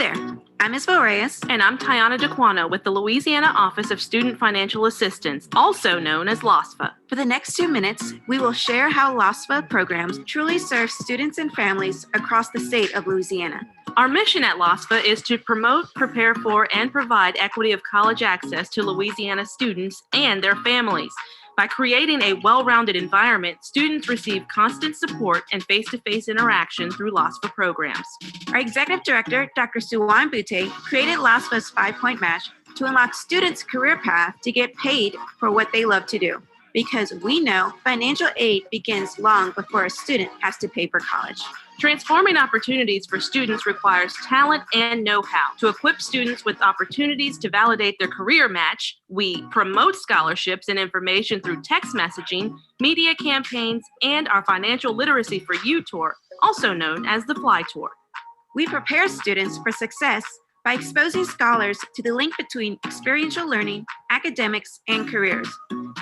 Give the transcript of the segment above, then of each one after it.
there, I'm Isabel Reyes. And I'm Tiana DeQuano with the Louisiana Office of Student Financial Assistance, also known as LOSFA. For the next 2 minutes, we will share how LOSFA programs truly serve students and families across the state of Louisiana. Our mission at LOSFA is to promote, prepare for, and provide equity of college access to Louisiana students and their families. By creating a well-rounded environment, students receive constant support and face-to-face interaction through LOSFA programs. Our executive director, Dr. Suwan Butte, created LOSFA's 5-point match to unlock students' career path to get paid for what they love to do. Because we know financial aid begins long before a student has to pay for college. Transforming opportunities for students requires talent and know-how. To equip students with opportunities to validate their career match, we promote scholarships and information through text messaging, media campaigns, and our Financial Literacy for You tour, also known as the Fly Tour. We prepare students for success by exposing scholars to the link between experiential learning, academics, and careers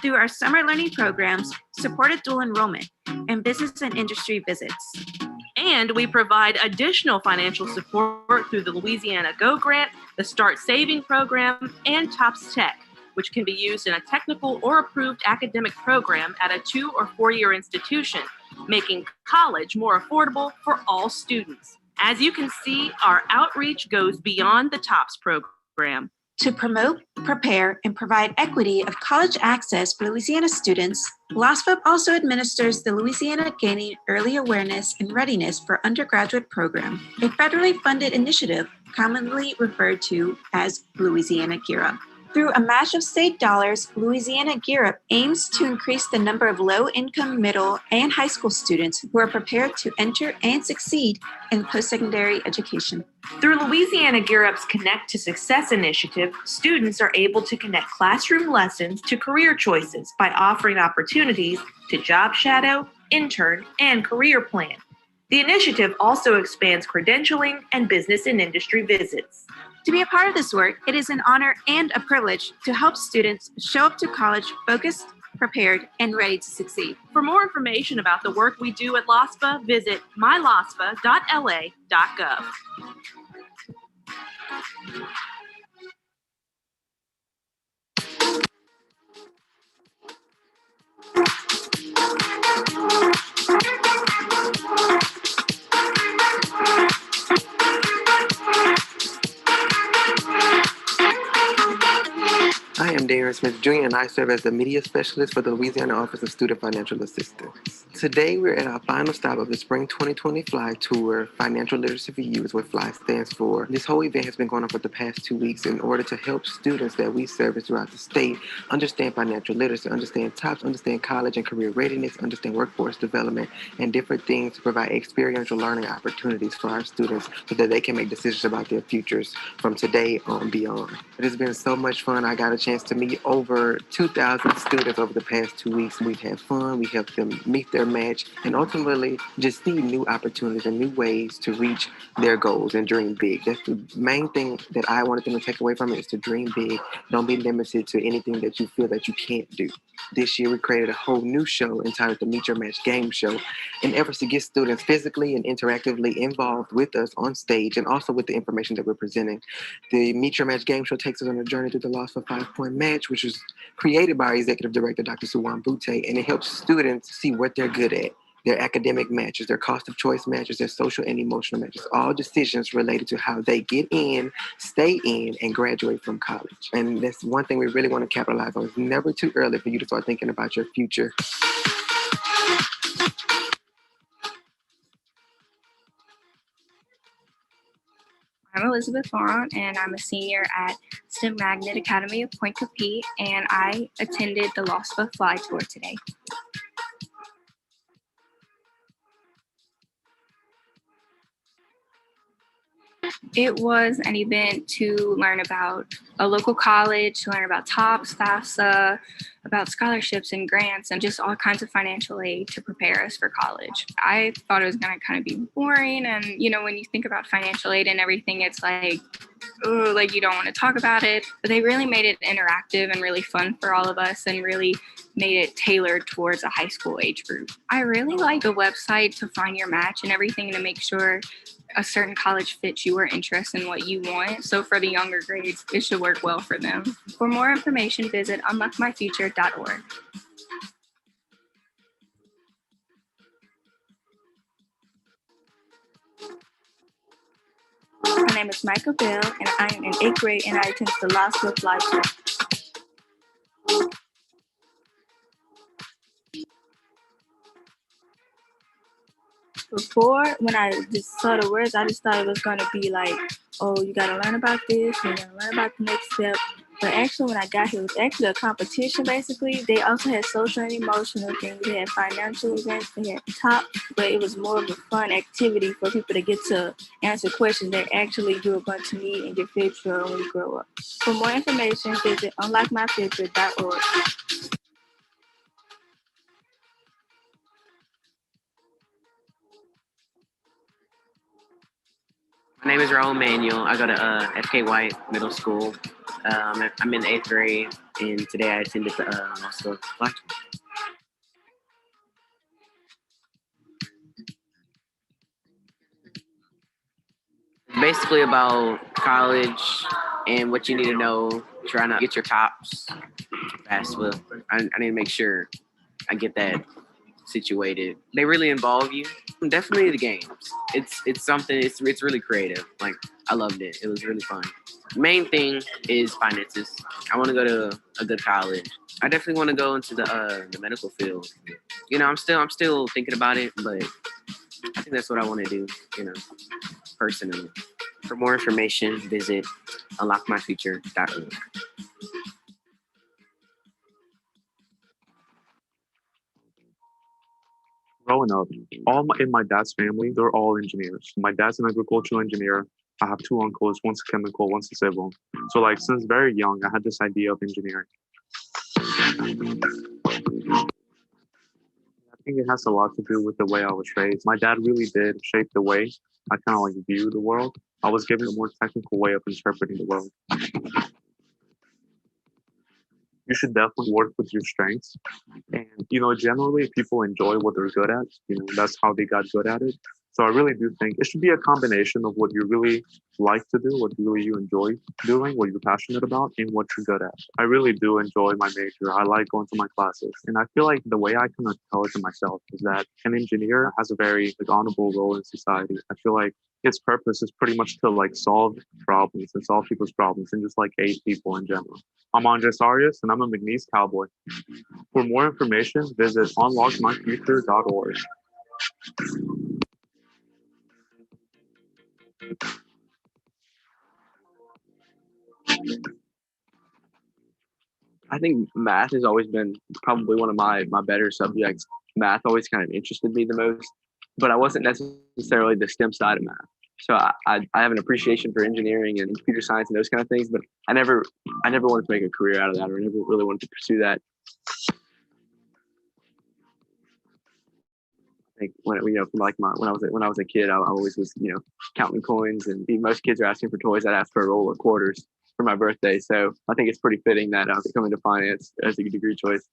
through our summer learning programs, supported dual enrollment, and business and industry visits. And we provide additional financial support through the Louisiana Go Grant, the Start Saving Program, and TOPS Tech, which can be used in a technical or approved academic program at a 2- or 4-year institution, making college more affordable for all students. As you can see, our outreach goes beyond the TOPS program. To promote, prepare, and provide equity of college access for Louisiana students, LOSFA also administers the Louisiana Gaining Early Awareness and Readiness for Undergraduate Program, a federally funded initiative commonly referred to as Louisiana Gear Up. Through a match of state dollars, Louisiana Gear Up aims to increase the number of low-income middle and high school students who are prepared to enter and succeed in post-secondary education. Through Louisiana Gear Up's Connect to Success initiative, students are able to connect classroom lessons to career choices by offering opportunities to job shadow, intern, and career plan. The initiative also expands credentialing and business and industry visits. To be a part of this work, it is an honor and a privilege to help students show up to college focused, prepared, and ready to succeed. For more information about the work we do at LOSFA, visit mylosfa.la.gov. I am Darren Smith Jr., and I serve as the media specialist for the Louisiana Office of Student Financial Assistance. Today, we're at our final stop of the Spring 2020 Fly Tour. Financial Literacy for You is what FLY stands for. This whole event has been going on for the past 2 weeks in order to help students that we service throughout the state understand financial literacy, understand TOPS, understand college and career readiness, understand workforce development, and different things to provide experiential learning opportunities for our students so that they can make decisions about their futures from today on beyond. It has been so much fun. I got a chance to meet over 2,000 students over the past 2 weeks. We've had fun, we helped them meet their match, and ultimately just see new opportunities and new ways to reach their goals and dream big. That's the main thing that I wanted them to take away from it, is to dream big. Don't be limited to anything that you feel that you can't do. This year, we created a whole new show entitled the Meet Your Match Game Show in efforts to get students physically and interactively involved with us on stage and also with the information that we're presenting. The Meet Your Match Game Show takes us on a journey through the LOSFA 5-point match, which was created by our executive director, Dr. Suwan Butte, and it helps students see what they're good at. Their academic matches, their cost of choice matches, their social and emotional matches, all decisions related to how they get in, stay in, and graduate from college. And that's one thing we really want to capitalize on. It's never too early for you to start thinking about your future. I'm Elizabeth Farron, and I'm a senior at STEM Magnet Academy of Point Capee, and I attended the LOSFA Fly Tour today. It was an event to learn about a local college, to learn about TOPS, FAFSA, about scholarships and grants, and just all kinds of financial aid to prepare us for college. I thought it was going to kind of be boring. And, you know, when you think about financial aid and everything, it's like "Oh, like you don't want to talk about it." But they really made it interactive and really fun for all of us and really made it tailored towards a high school age group. I really like the website to find your match and everything to make sure a certain college fits your interest and what you want. So for the younger grades, it should work well for them. For more information, visit unlockmyfuture.org. My name is Michael Bell, and I am in 8th grade, and I attend the LOSFA Live School. Before, when I just saw the words, I just thought it was going to be like, oh, you got to learn about this, and you got to learn about the next step. But actually, when I got here, it was actually a competition, basically. They also had social and emotional things. They had financial events. They had top, but it was more of a fun activity for people to get to answer questions they actually do a bunch of need and get fit for when you grow up. For more information, visit unlockmyfuture.org. My name is Raul Manuel. I go to FK White Middle School. I'm in the 8th grade, and today I attended the LOSFA Black. Basically about college and what you need to know, trying to get your tops fast. Well, I need to make sure I get that situated. They really involve you. Definitely the games. It's something. It's really creative. Like I loved it. It was really fun. Main thing is finances. I want to go to a good college. I definitely want to go into the medical field. You know, I'm still thinking about it, but I think that's what I want to do. You know, personally. For more information, visit unlockmyfuture.org. Growing up, in my dad's family, they're all engineers. My dad's an agricultural engineer. I have two uncles, one's a chemical, one's a civil. So like since very young, I had this idea of engineering. I think it has a lot to do with the way I was raised. My dad really did shape the way I kind of like view the world. I was given a more technical way of interpreting the world. You should definitely work with your strengths. And, you know, generally people enjoy what they're good at. You know, that's how they got good at it. So I really do think it should be a combination of what you really like to do, what really you enjoy doing, what you're passionate about, and what you're good at. I really do enjoy my major. I like going to my classes. And I feel like the way I kind of tell it to myself is that an engineer has a very honorable role in society. I feel like its purpose is pretty much to like solve problems and solve people's problems and just like aid people in general. I'm Andres Arias, and I'm a McNeese Cowboy. For more information, visit unlockmyfuture.org. I think math has always been probably one of my better subjects. Math always kind of interested me the most, but I wasn't necessarily the STEM side of math. So I have an appreciation for engineering and computer science and those kind of things, but I never wanted to make a career out of that, or never really wanted to pursue that. I think when from like when I was a kid, I always was counting coins, and most kids are asking for toys. I'd ask for a roll of quarters for my birthday. So I think it's pretty fitting that I'm coming to finance as a degree choice.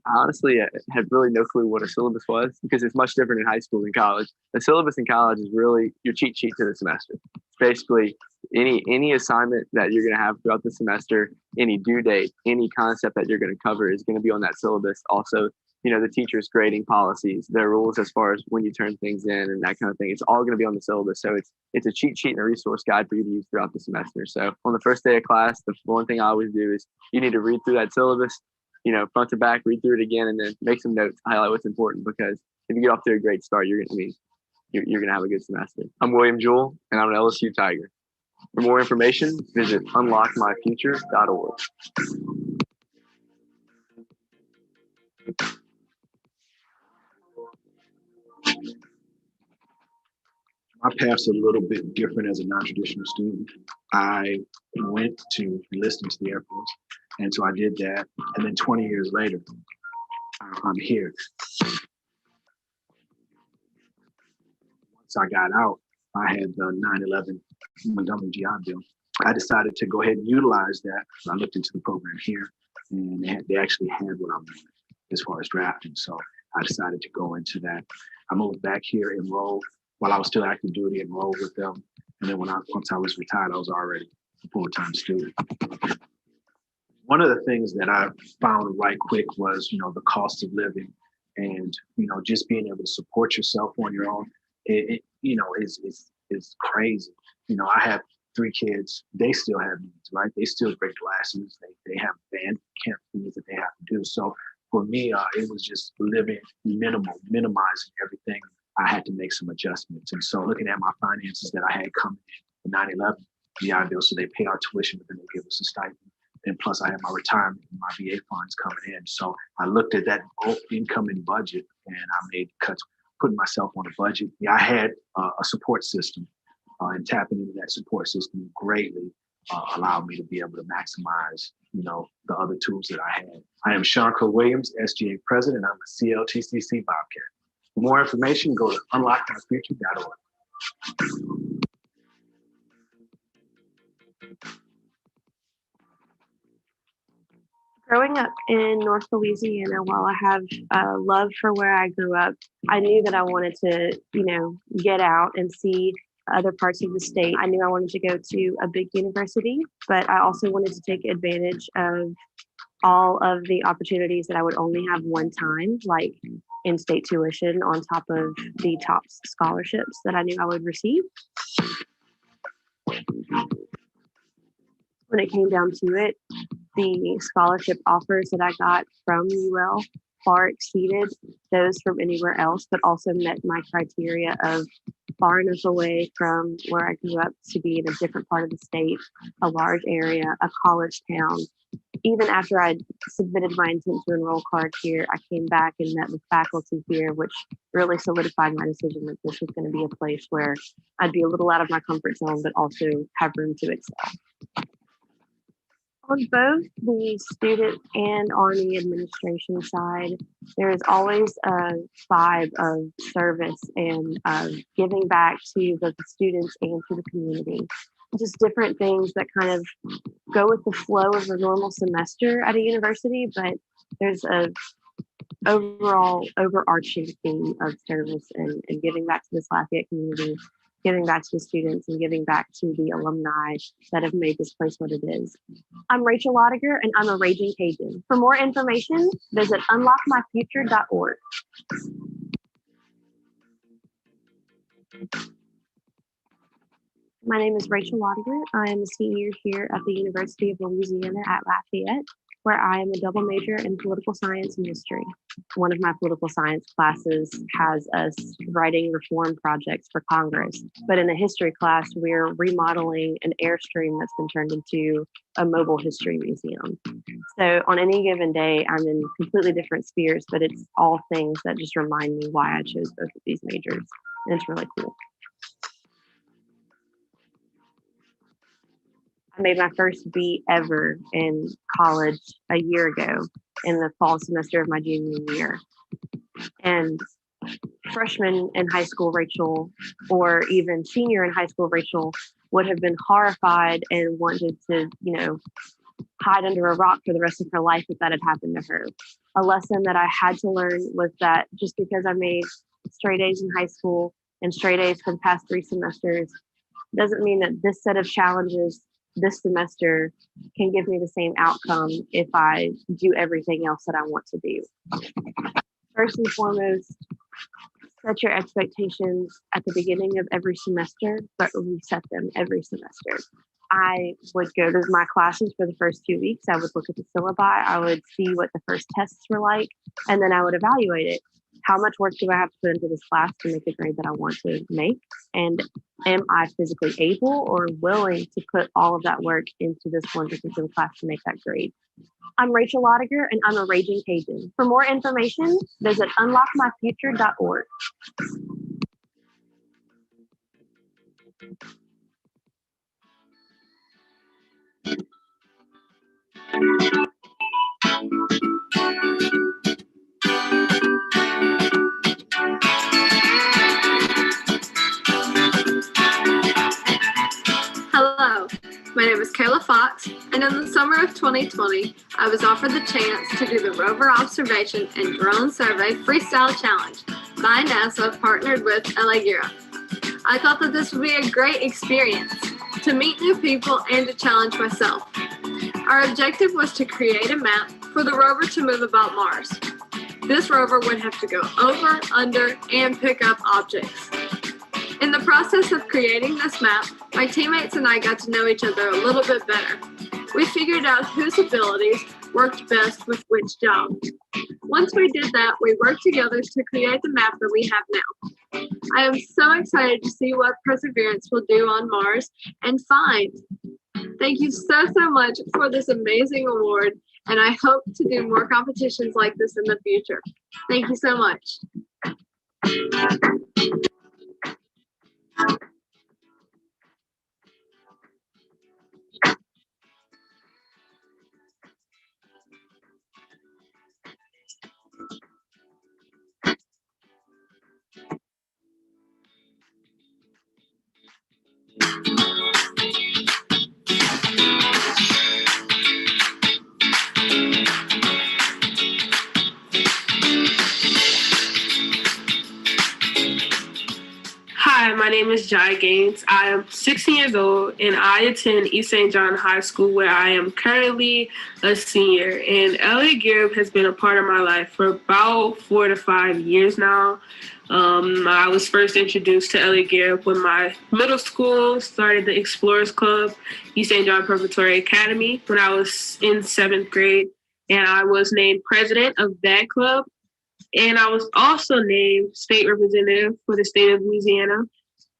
I honestly had really no clue what a syllabus was, because it's much different in high school than college. The syllabus in college is really your cheat sheet to the semester. It's basically any assignment that you're going to have throughout the semester, any due date, any concept that you're going to cover is going to be on that syllabus. Also, the teacher's grading policies, their rules as far as when you turn things in and that kind of thing. It's all going to be on the syllabus. So it's a cheat sheet and a resource guide for you to use throughout the semester. So on the first day of class, the one thing I always do is you need to read through that syllabus, front to back, read through it again, and then make some notes, highlight what's important, because if you get off to a great start, you're going to have a good semester. I'm William Jewell, and I'm an LSU Tiger. For more information, visit unlockmyfuture.org. My path's a little bit different as a non-traditional student. I went to enlist into the Air Force, and so I did that. And then 20 years later, I'm here. Once I got out, I had the 9/11 Montgomery GI Bill. I decided to go ahead and utilize that. So I looked into the program here, and they actually had what I wanted as far as drafting. So I decided to go into that. I moved back here, enrolled while I was still active duty, enrolled with them. And then once I was retired, I was already a full-time student. One of the things that I found right quick was, the cost of living, and just being able to support yourself on your own. Is crazy. I have 3 kids. They still have needs, right? They still break glasses. They have band camp fees that they have to do. So for me, it was just living minimizing everything. I had to make some adjustments. And so looking at my finances that I had coming in 9/11 GI Bill, so they pay our tuition, but then they give us a stipend. And plus I had my retirement and my VA funds coming in. So I looked at that incoming budget and I made cuts, putting myself on a budget. Yeah, I had a support system, and tapping into that support system greatly allowed me to be able to maximize, the other tools that I had. I am Sean Williams, SGA president. I'm a CLTCC Bobcat. For more information, go to unlockmyfuture.org. Growing up in North Louisiana, while I have a love for where I grew up, I knew that I wanted to, get out and see other parts of the state. I knew I wanted to go to a big university, but I also wanted to take advantage of all of the opportunities that I would only have one time, like in-state tuition on top of the top scholarships that I knew I would receive. When it came down to it, the scholarship offers that I got from UL far exceeded those from anywhere else, but also met my criteria of far enough away from where I grew up to be in a different part of the state, a large area, a college town. Even after I submitted my intent to enroll card here, I came back and met with faculty here, which really solidified my decision that this was going to be a place where I'd be a little out of my comfort zone, but also have room to excel. On both the student and on the administration side, there is always a vibe of service and giving back to both the students and to the community. Just different things that kind of go with the flow of a normal semester at a university, but there's a overall overarching theme of service and giving back to this Lafayette community, giving back to the students, and giving back to the alumni that have made this place what it is. I'm Rachel Lodiger, and I'm a Raging Cajun. For more information, visit unlockmyfuture.org. My name is Rachel Lodiger. I am a senior here at the University of Louisiana at Lafayette, where I am a double major in political science and history. One of my political science classes has us writing reform projects for Congress, but in the history class, we're remodeling an Airstream that's been turned into a mobile history museum. So on any given day, I'm in completely different spheres, but it's all things that just remind me why I chose both of these majors, and it's really cool. I made my first beat ever in college a year ago in the fall semester of my junior year. And freshman in high school Rachel, or even senior in high school Rachel, would have been horrified and wanted to, hide under a rock for the rest of her life if that had happened to her. A lesson that I had to learn was that just because I made straight A's in high school and straight A's for the past 3 semesters doesn't mean that this set of challenges this semester can give me the same outcome if I do everything else that I want to do. First and foremost, set your expectations at the beginning of every semester, but reset them every semester. I would go to my classes for the first 2 weeks. I would look at the syllabi. I would see what the first tests were like, and then I would evaluate it. How much work do I have to put into this class to make the grade that I want to make? And am I physically able or willing to put all of that work into this one particular class to make that grade? I'm Rachel Lodiger, and I'm a Raging Cajun. For more information, visit unlockmyfuture.org. Fox, and in the summer of 2020, I was offered the chance to do the rover observation and drone survey freestyle challenge by NASA partnered with LA Gear. I thought that this would be a great experience to meet new people and to challenge myself. Our objective was to create a map for the rover to move about Mars. This rover would have to go over, under, and pick up objects. In the process of creating this map, my teammates and I got to know each other a little bit better. We figured out whose abilities worked best with which job. Once we did that, we worked together to create the map that we have now. I am so excited to see what Perseverance will do on Mars and find. Thank you so much for this amazing award, and I hope to do more competitions like this in the future. Thank you so much. Hi, my name is Jai Gaines. I am 16 years old and I attend East St. John High School where I am currently a senior. And Elliott Garrett has been a part of my life for about 4 to 5 years now. I was first introduced to Elliott Garrett when my middle school started the Explorers Club, East St. John Preparatory Academy, when I was in 7th grade. And I was named president of that club. And I was also named state representative for the state of Louisiana.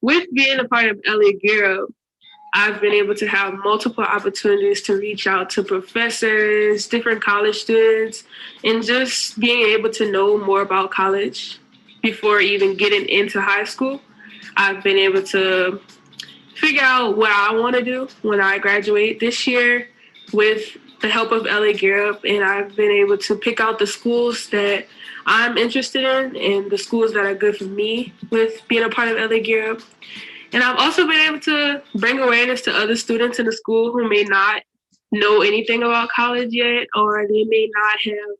With being a part of Elliott Garrett, I've been able to have multiple opportunities to reach out to professors, different college students, and just being able to know more about college before even getting into high school. I've been able to figure out what I want to do when I graduate this year with the help of Elliott Garrett, and I've been able to pick out the schools that I'm interested in and the schools that are good for me with being a part of Elliott Garrett. And I've also been able to bring awareness to other students in the school who may not know anything about college yet, or they may not have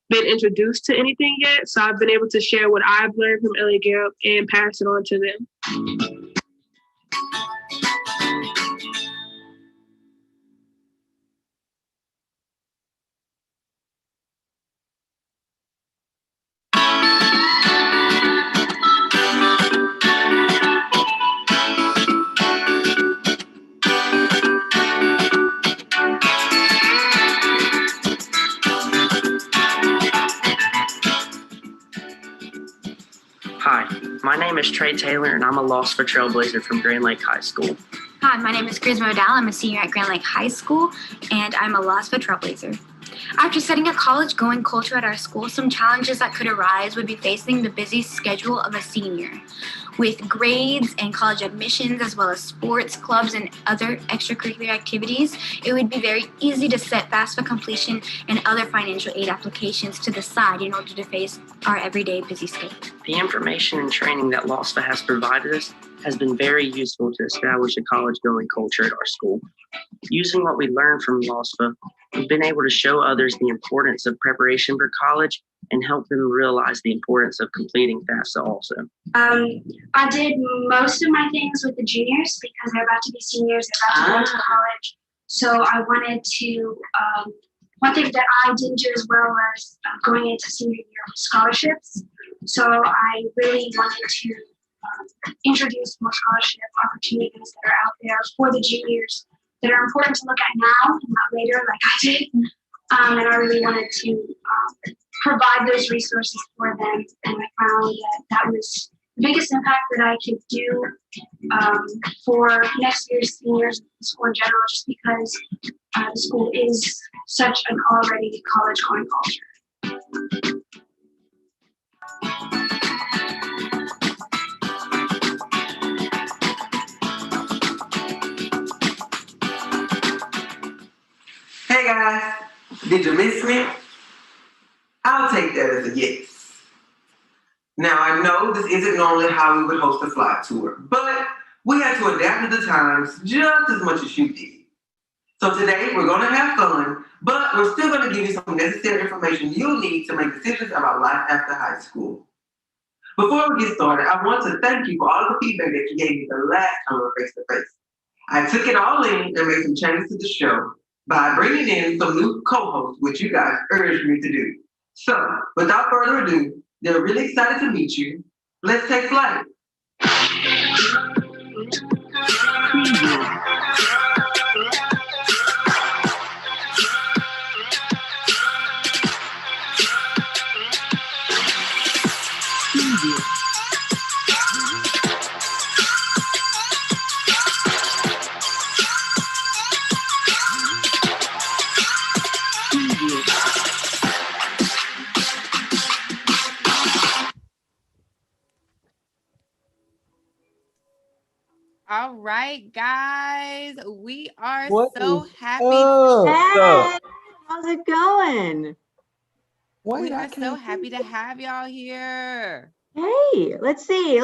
been introduced to anything yet. So I've been able to share what I've learned from Elliott Garrett and pass it on to them. Hi, my name is Trey Taylor, and I'm a LOSFA Trailblazer from Grand Lake High School. Hi, my name is Chris Modal. I'm a senior at Grand Lake High School, and I'm a LOSFA Trailblazer. After setting a college-going culture at our school, some challenges that could arise would be facing the busy schedule of a senior. With grades and college admissions, as well as sports, clubs, and other extracurricular activities, it would be very easy to set FAFSA completion and other financial aid applications to the side in order to face our everyday busy schedule. The information and training that LOSFA has provided us has been very useful to establish a college-going culture at our school. Using what we learned from LOSFA, we've been able to show others the importance of preparation for college and help them realize the importance of completing FAFSA also. I did most of my things with the juniors because they're about to be seniors, they're about to go to college. So I wanted to, one thing that I didn't do as well was going into senior year with scholarships. So I really wanted to introduce more scholarship opportunities that are out there for the juniors that are important to look at now and not later like I did. And I really wanted to provide those resources for them. And I found that was the biggest impact that I could do for next year's seniors in school in general, just because the school is such an already college-going culture. Hey guys, did you miss me? I'll take that as a yes. Now I know this isn't normally how we would host a fly tour, but we had to adapt to the times just as much as you did. So today we're going to have fun, but we're still going to give you some necessary information you'll need to make decisions about life after high school. Before we get started, I want to thank you for all the feedback that you gave me the last time we were face to face. I took it all in and made some changes to the show by bringing in some new co-hosts, which you guys urged me to do. So, without further ado, they're really excited to meet you. Let's take flight. All right, guys, we are What so is happy. up? How's it going? We are so happy to have y'all here. Hey, let's see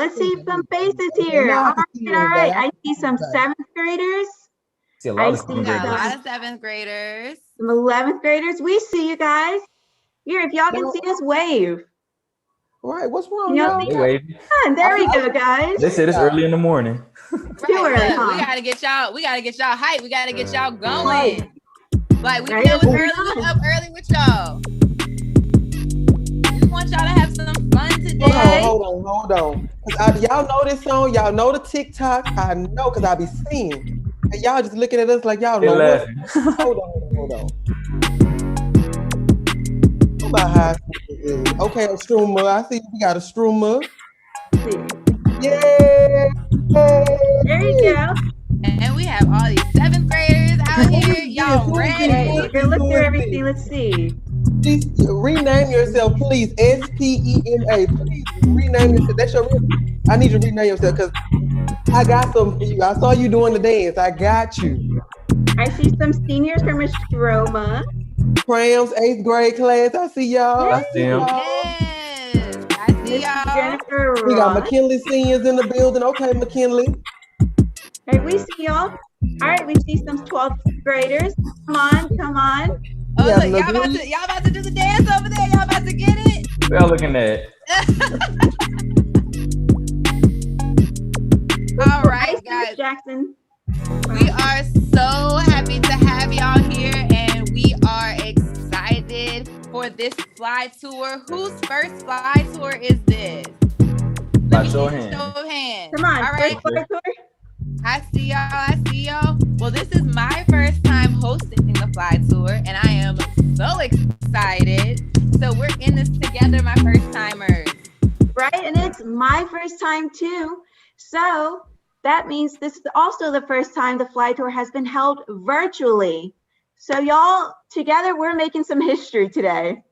some faces here. All right. I see some 7th graders. See a lot of We got a lot of 7th graders. Some 11th graders. We see you guys. Here, if y'all can see us, wave. All right, what's wrong, y'all? They waving. There we go, guys. They said it's early in the morning. Too early, Look, huh? we gotta get y'all hype. We gotta get y'all going. Like we know it's early. What's up early with y'all? We want y'all to have some fun today. Hold on. Y'all know this song. Y'all know the TikTok. I know because I be seeing. And y'all just looking at us like y'all know what. Hold on. About high school is. Okay, a stroomer. I see we got a stroomer. Yeah. There you go. And we have all these 7th graders out here. Y'all ready? We're gonna look through everything. Let's see. Please rename yourself, please. SPEMA. Please rename yourself. That's your real. I need you to rename yourself because I got some for you. I saw you doing the dance. I got you. I see some seniors from Estroma. Prams, 8th grade class. I see y'all. I see them. Yes, I see y'all. We got McKinley seniors in the building. Okay, McKinley. Hey, we see y'all. All right, we see some 12th graders. Come on. Oh, look, y'all about to do the dance over there. Y'all about to get it. Y'all looking at. All right, guys. Jackson. We are so happy to have y'all here, and we are excited for this fly tour. Whose first fly tour is this? By show of hands. Show of hands. Come on, all right. fly tour. I see y'all. Well, this is my first time hosting the fly tour, and I am so excited. So we're in this together, my first timers. Right, and it's my first time too. So that means this is also the first time the fly tour has been held virtually. So y'all, together, we're making some history today.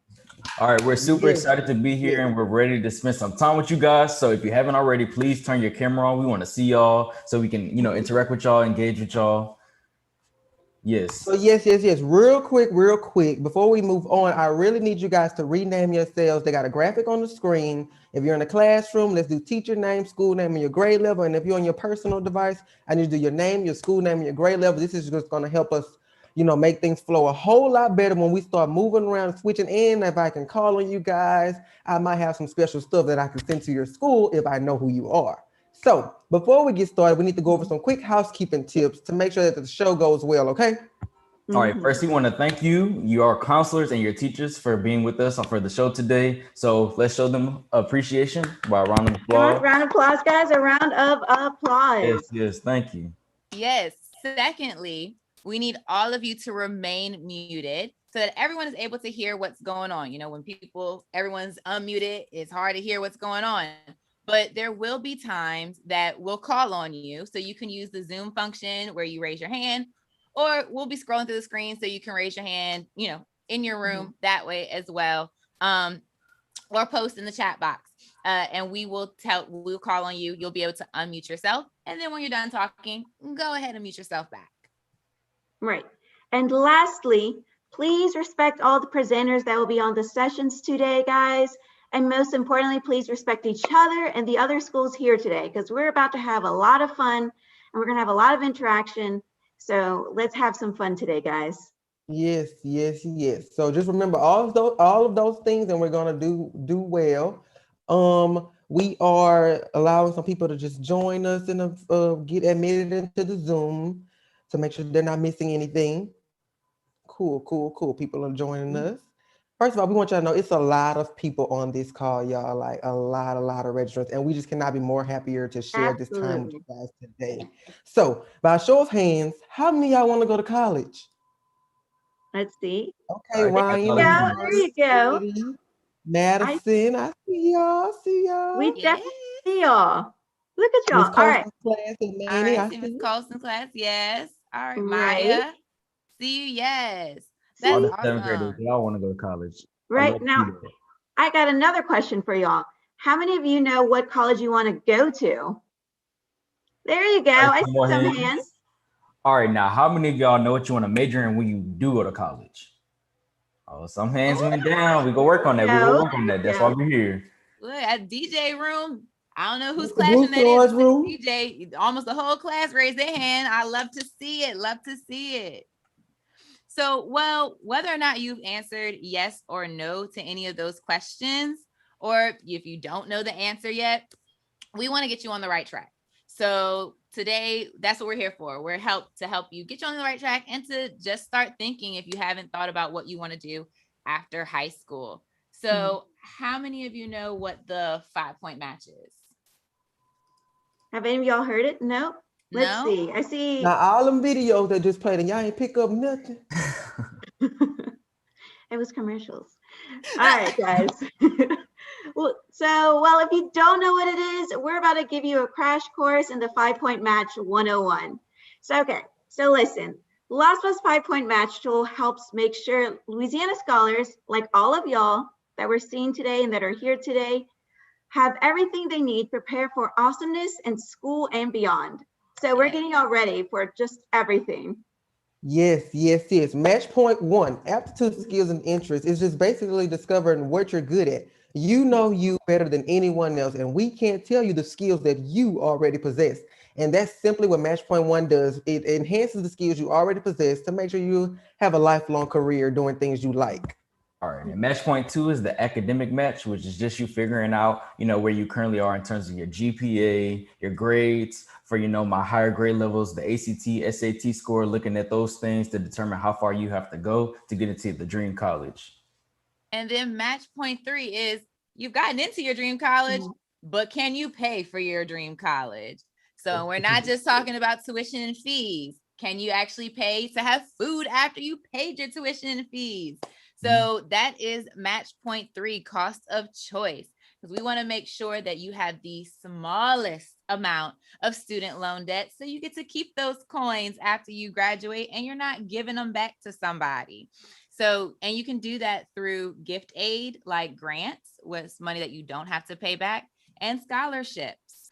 All right, we're super excited to be here and we're ready to spend some time with you guys. So if you haven't already, please turn your camera on. We want to see y'all so we can, interact with y'all, engage with y'all. Yes. So yes. Real quick. Before we move on, I really need you guys to rename yourselves. They got a graphic on the screen. If you're in a classroom, let's do teacher name, school name, and your grade level. And if you're on your personal device, I need to do your name, your school name, and your grade level. This is just going to help us, make things flow a whole lot better when we start moving around, switching in. If I can call on you guys, I might have some special stuff that I can send to your school if I know who you are. So before we get started, we need to go over some quick housekeeping tips to make sure that the show goes well, okay? All right, first we want to thank you, our counselors and your teachers for being with us for the show today. So let's show them appreciation by a round of applause. Round of applause, guys, a round of applause. Yes, thank you. Yes, secondly, we need all of you to remain muted so that everyone is able to hear what's going on. When everyone's unmuted, it's hard to hear what's going on. But there will be times that we'll call on you. So you can use the Zoom function where you raise your hand, or we'll be scrolling through the screen so you can raise your hand, in your room that way as well. Or post in the chat box. And we'll call on you. You'll be able to unmute yourself. And then when you're done talking, go ahead and mute yourself back. Right. And lastly, please respect all the presenters that will be on the sessions today, guys. And most importantly, please respect each other and the other schools here today, because we're about to have a lot of fun and we're going to have a lot of interaction. So let's have some fun today, guys. Yes, yes, yes. So just remember all of those things, and we're gonna do well. We are allowing some people to just join us and get admitted into the Zoom to make sure they're not missing anything. Cool, cool, cool. People are joining us. First of all, we want y'all to know it's a lot of people on this call, y'all. Like a lot of registrants, and we just cannot be more happier to share this time with you guys today. So, by show of hands, how many of y'all want to go to college? Let's see. Okay, Ryan. There you go. Madison, I see y'all. We definitely see y'all. Look at y'all. Miss All right. Class and All Manny, right, I see see. Miss Colson class. Yes. All right, Right. Maya. See you. Yes. All That's the 7th graders, awesome. they all want to go to college. Right now, I got another question for y'all. How many of you know what college you want to go to? There you go. I Some see more some hands. hands. All right, now how many of y'all know what you want to major in when you do go to college? Oh, some hands went down. We go work on that. We go work on that. That's why we're here. Look at DJ room. I don't know whose Blue classroom that is. Floyd's room. DJ, almost the whole class raised their hand. I love to see it. Love to see it. So, well, whether or not you've answered yes or no to any of those questions, or if you don't know the answer yet, we want to get you on the right track. So today, that's what we're here for. We're to help you get you on the right track and to just start thinking if you haven't thought about what you want to do after high school. So how many of you know what the 5-point match is? Have any of y'all heard it? No? Let's see. I see. Now all them videos that just played and y'all ain't pick up nothing. It was commercials. All right, guys. Well, if you don't know what it is, we're about to give you a crash course in the 5-point match 101. So listen, LOSFA's 5-point match tool helps make sure Louisiana scholars, like all of y'all that we're seeing today and that are here today, have everything they need prepared for awesomeness in school and beyond. So we're getting y'all ready for just everything. Yes, yes, yes. Match point 1, aptitude, skills, and interests is just basically discovering what you're good at. You know you better than anyone else, and we can't tell you the skills that you already possess. And that's simply what match point 1 does. It enhances the skills you already possess to make sure you have a lifelong career doing things you like. All right, and match point 2 is the academic match, which is just you figuring out, where you currently are in terms of your GPA, your grades for, my higher grade levels, the ACT, SAT score, looking at those things to determine how far you have to go to get into the dream college. And then match point 3 is you've gotten into your dream college, but can you pay for your dream college? So we're not just talking about tuition and fees. Can you actually pay to have food after you paid your tuition and fees? So that is match point 3, cost of choice, because we want to make sure that you have the smallest amount of student loan debt so you get to keep those coins after you graduate and you're not giving them back to somebody. So, and you can do that through gift aid, like grants with money that you don't have to pay back, and scholarships.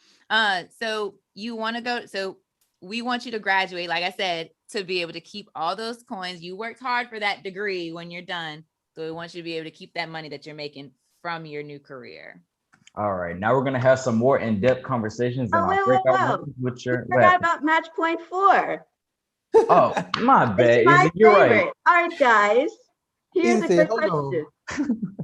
So we want you to graduate, like I said, to be able to keep all those coins. You worked hard for that degree when you're done. So we want you to be able to keep that money that you're making from your new career. All right, now we're going to have some more in-depth conversations in our breakout rooms with your. We forgot about match point 4. Oh, my bad. You're right. All right, guys. Here's a good question.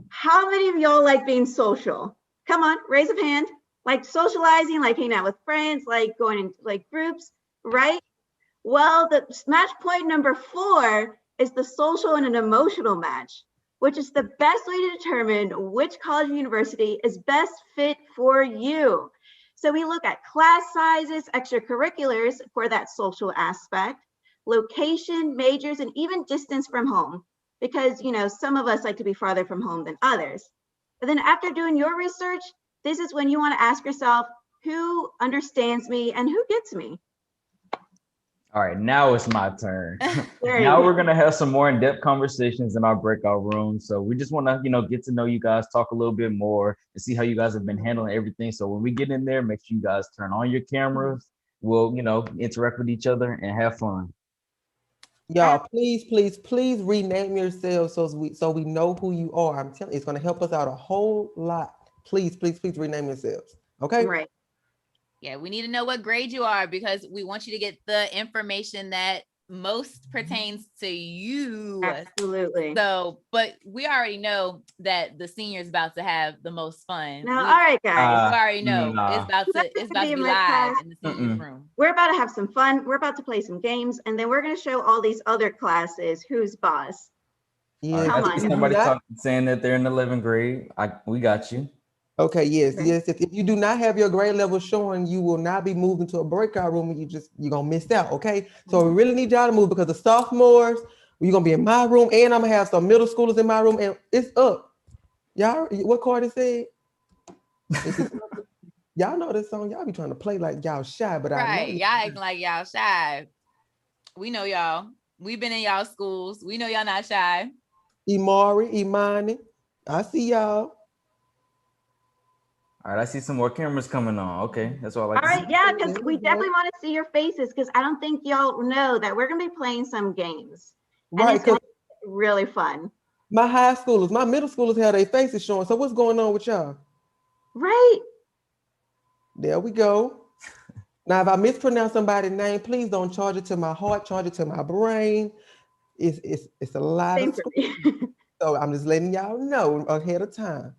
How many of y'all like being social? Come on, raise a hand. Like socializing, like hanging out with friends, like going into like groups, right? Well, the match point number 4 is the social and an emotional match, which is the best way to determine which college or university is best fit for you. So we look at class sizes, extracurriculars for that social aspect, location, majors, and even distance from home, because some of us like to be farther from home than others. But then after doing your research, this is when you want to ask yourself, who understands me and who gets me? All right, now it's my turn. Now we're going to have some more in-depth conversations in our breakout room. So we just want to, get to know you guys, talk a little bit more and see how you guys have been handling everything. So when we get in there, make sure you guys turn on your cameras. We'll, interact with each other and have fun. Y'all, please rename yourselves so we know who you are. I'm telling you, it's going to help us out a whole lot. Please rename yourselves. Okay? Right. Yeah, we need to know what grade you are because we want you to get the information that most pertains to you. Absolutely. So, but we already know that the senior's about to have the most fun. Now, all right, guys. We already know Nah. it's about to be live in the senior's room. We're about to have some fun. We're about to play some games, and then we're going to show all these other classes who's boss. Yeah, Come I see on. somebody saying that they're in 11th grade. We got you. Okay, yes, Okay. yes. If you do not have your grade level showing, you will not be moved into a breakout room and you're gonna miss out. Okay. So we really need y'all to move because the sophomores, you're gonna be in my room, and I'm gonna have some middle schoolers in my room, and it's up. Y'all, what Cardi said? Y'all know this song, y'all be trying to play like y'all shy, but I know Right. Y'all acting like y'all shy. We know y'all. We've been in y'all schools. We know y'all not shy. Imani, I see y'all. All right, I see some more cameras coming on. Okay, that's all I like All to right, see. yeah, because we definitely want to see your faces because I don't think y'all know that we're going to be playing some games. Right, and it's gonna be really fun. My high schoolers, my middle schoolers have their faces showing. So what's going on with y'all? Right. There we go. Now, if I mispronounce somebody's name, please don't charge it to my heart, charge it to my brain. It's a lot Same of for school. So I'm just letting y'all know ahead of time.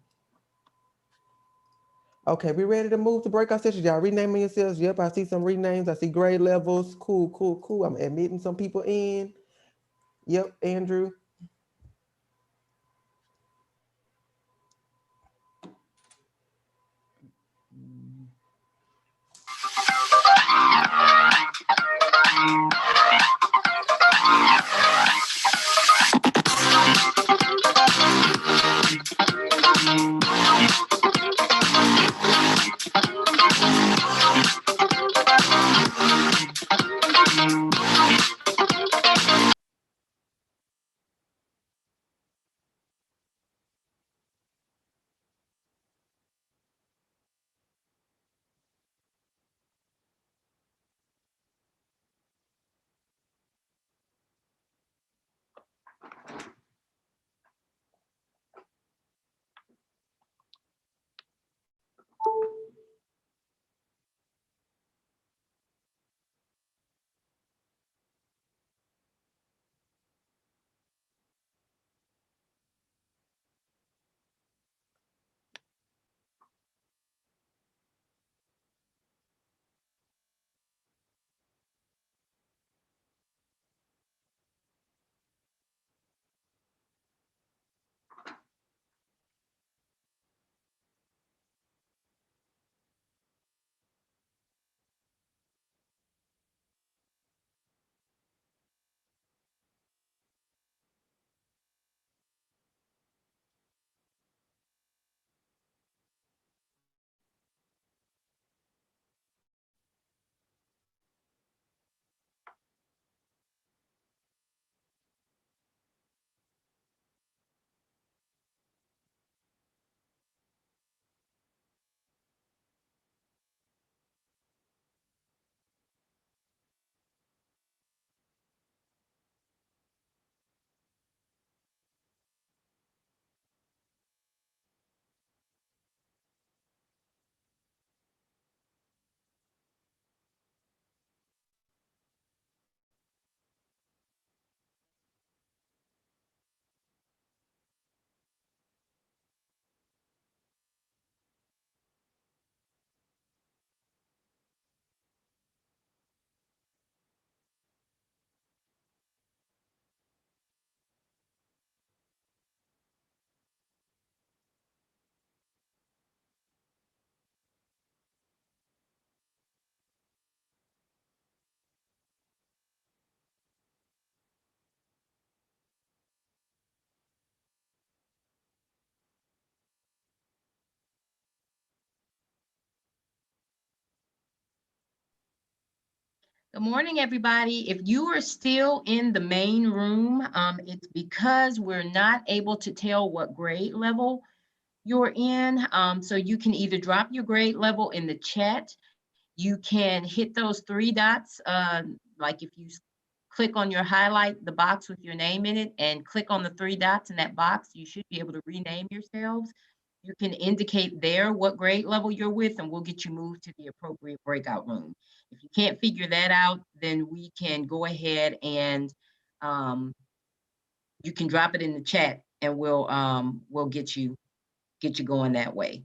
Okay, we ready to move to breakout sessions. Y'all renaming yourselves. Yep, I see some renames. I see grade levels. Cool, cool, cool. I'm admitting some people in. Yep, Andrew. Good morning, everybody. If you are still in the main room, it's because we're not able to tell what grade level you're in. So you can either drop your grade level in the chat. You can hit those three dots, like if you click on your highlight, the box with your name in it, and click on the three dots in that box, you should be able to rename yourselves. you can indicate there what grade level you're with, and we'll get you moved to the appropriate breakout room. If you can't figure that out, then we can go ahead and you can drop it in the chat, and we'll get you going that way.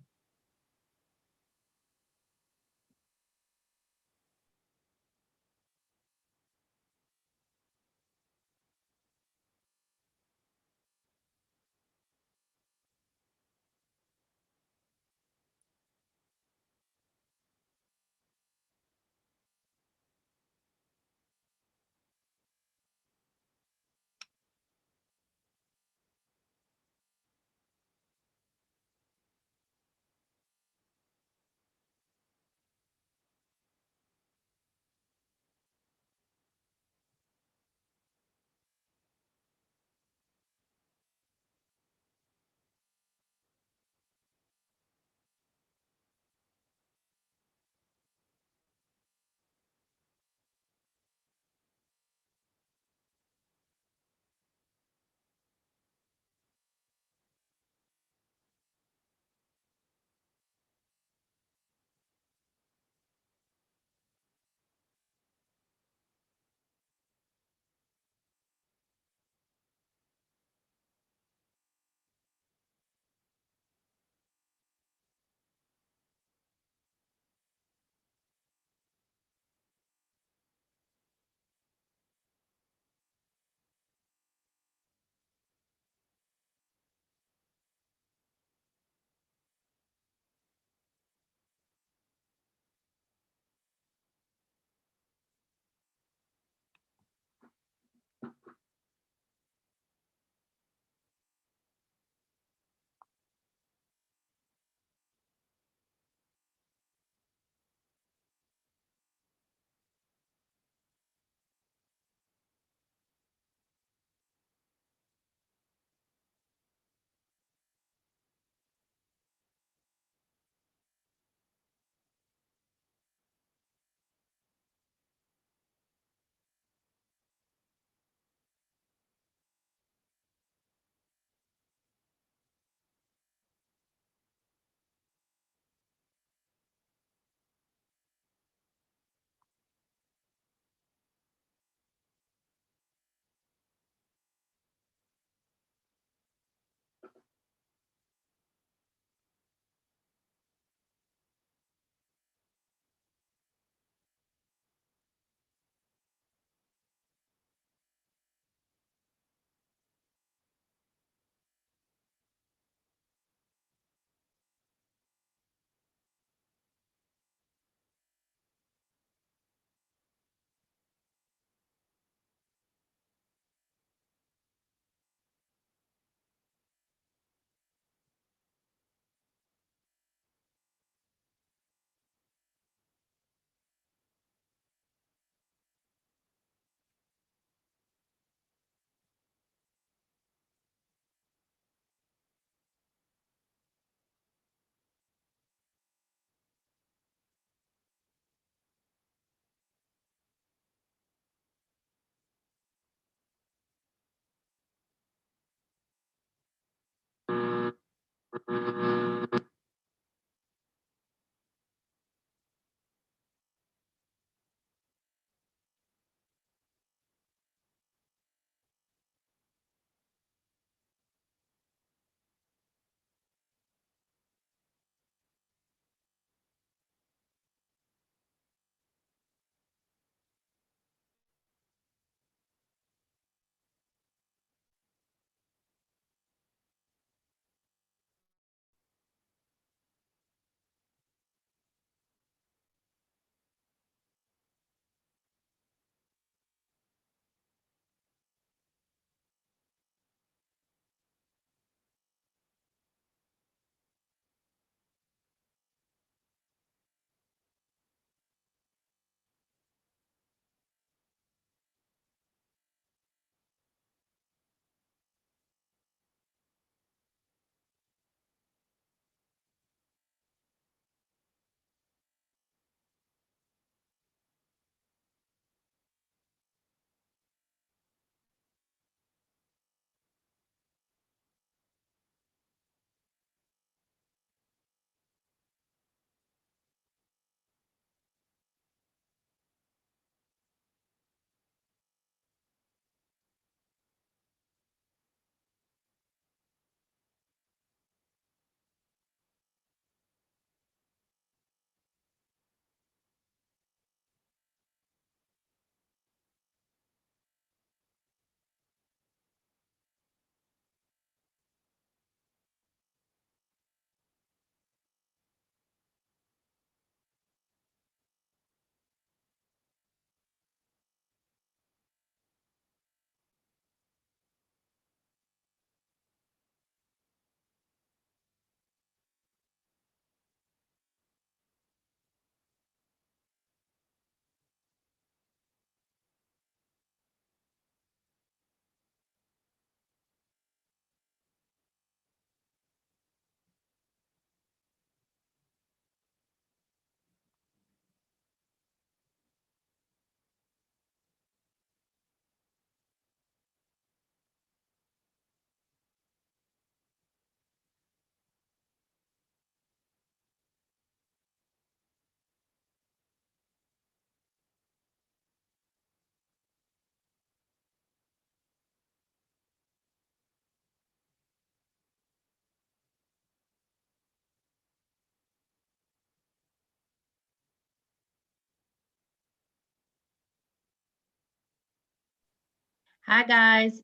Hi, guys.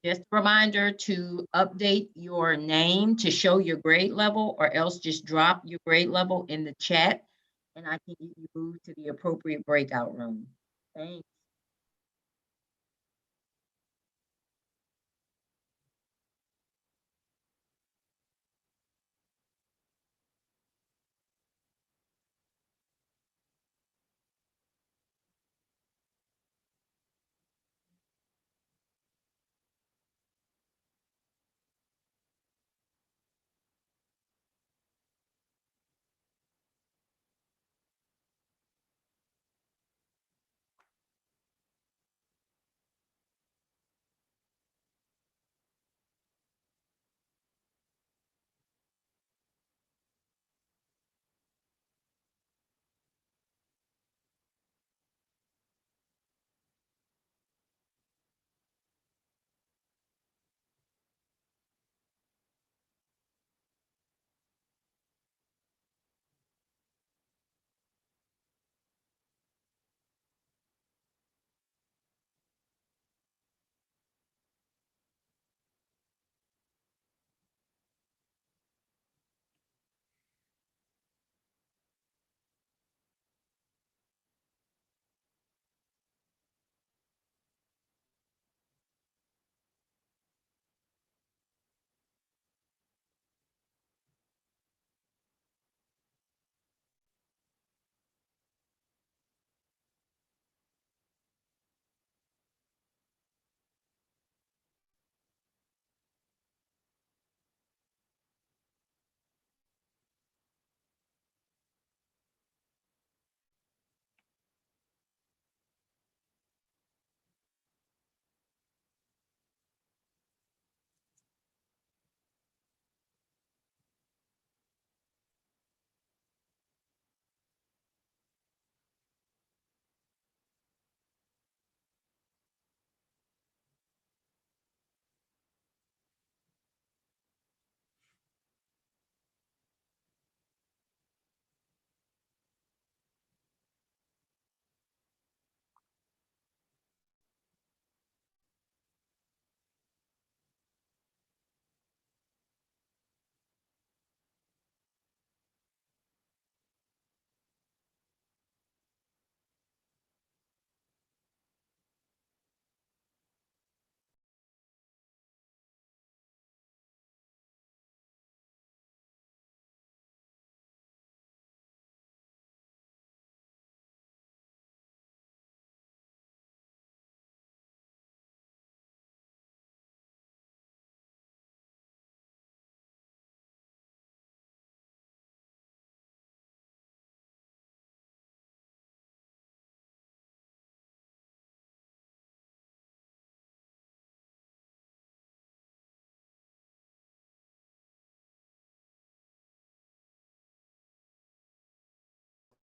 Just a reminder to update your name to show your grade level, or else just drop your grade level in the chat and I can get you moved to the appropriate breakout room. Thanks.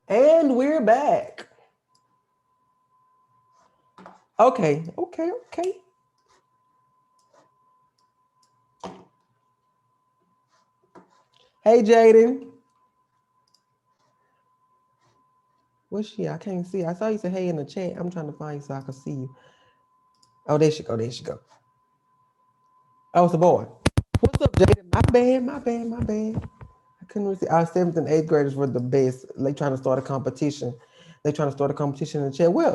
And we're back. Okay. Hey, Jaden. Where's she? I can't see. I saw you say hey in the chat. I'm trying to find you so I can see you. Oh, there she go. There she go. Oh, it's a boy. What's up, Jaden? My bad. I couldn't really see. Our 7th and 8th graders were the best. They trying to start a competition. They trying to start a competition in the chat. Where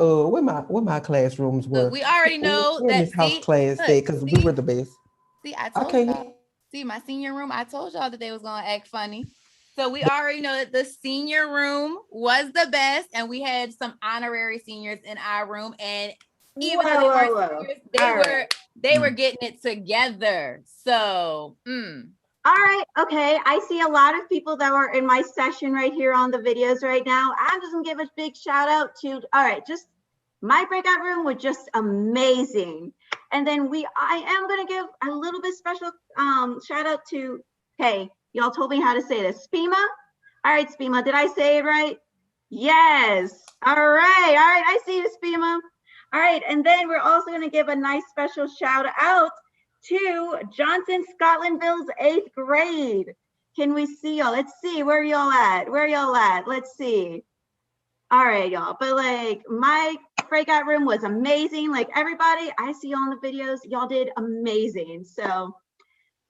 my classrooms were? Look, we already know where that. Miss House class said because we were the best. See, I I told can't y'all. See, my senior room, I told y'all that they was gonna act funny. So we already know that the senior room was the best, and we had some honorary seniors in our room. And even though they weren't seniors, they were getting it together. So All right, okay. I see a lot of people that were in my session right here on the videos right now. I'm just gonna give a big shout out to, all right, just my breakout room was just amazing. And then I am gonna give a little bit special shout out to, hey, y'all told me how to say this, Spima. All right, Spima, did I say it right? Yes. All right, I see you, Spima. All right, and then we're also gonna give a nice special shout out to Johnson Scotlandville's 8th grade. Can we see y'all? Let's see, where y'all at? Let's see. All right, y'all, but like my breakout room was amazing. Like everybody I see on the videos, y'all did amazing. So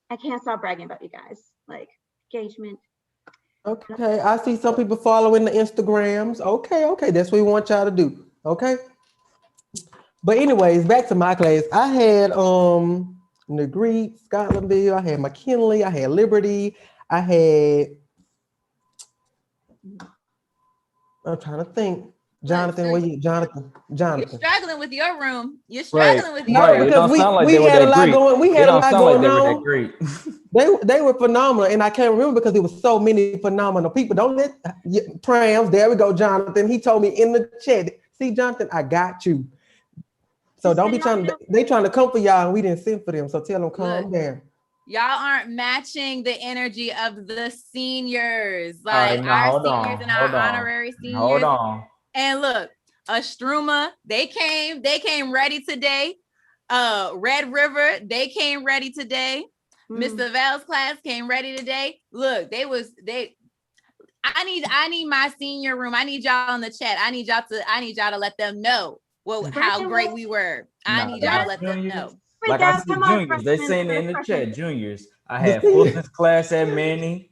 I can't stop bragging about you guys. Like engagement. Okay, I see some people following the Instagrams. Okay, that's what we want y'all to do. Okay. But anyways, back to my class. I had Negrete, Scotlandville, I had McKinley, I had Liberty, I had, I'm trying to think. Jonathan, where you? Jonathan. You're struggling with your room. You're Right, struggling with your right. room. It don't sound like we they were had a that lot great. going. We It had a don't lot sound like going they were that on. great. They were phenomenal, and I can't remember because there was so many phenomenal people. Don't let Trams. There we go, Jonathan. He told me in the chat. See, Jonathan, I got you. So don't be trying to. They trying to come for y'all, and we didn't send for them. So tell them calm down. Y'all aren't matching the energy of the seniors, All right, like now our hold seniors on, and our honorary seniors. Hold on. And look, Astruma, they came ready today. Red River, they came ready today. Miss Savelle's class came ready today. Look, I need my senior room. I need y'all in the chat. I need y'all to let them know how great we were. I need y'all to let them know. Like I said, juniors, they saying in the chat, juniors. I had Fulton's class at Manny.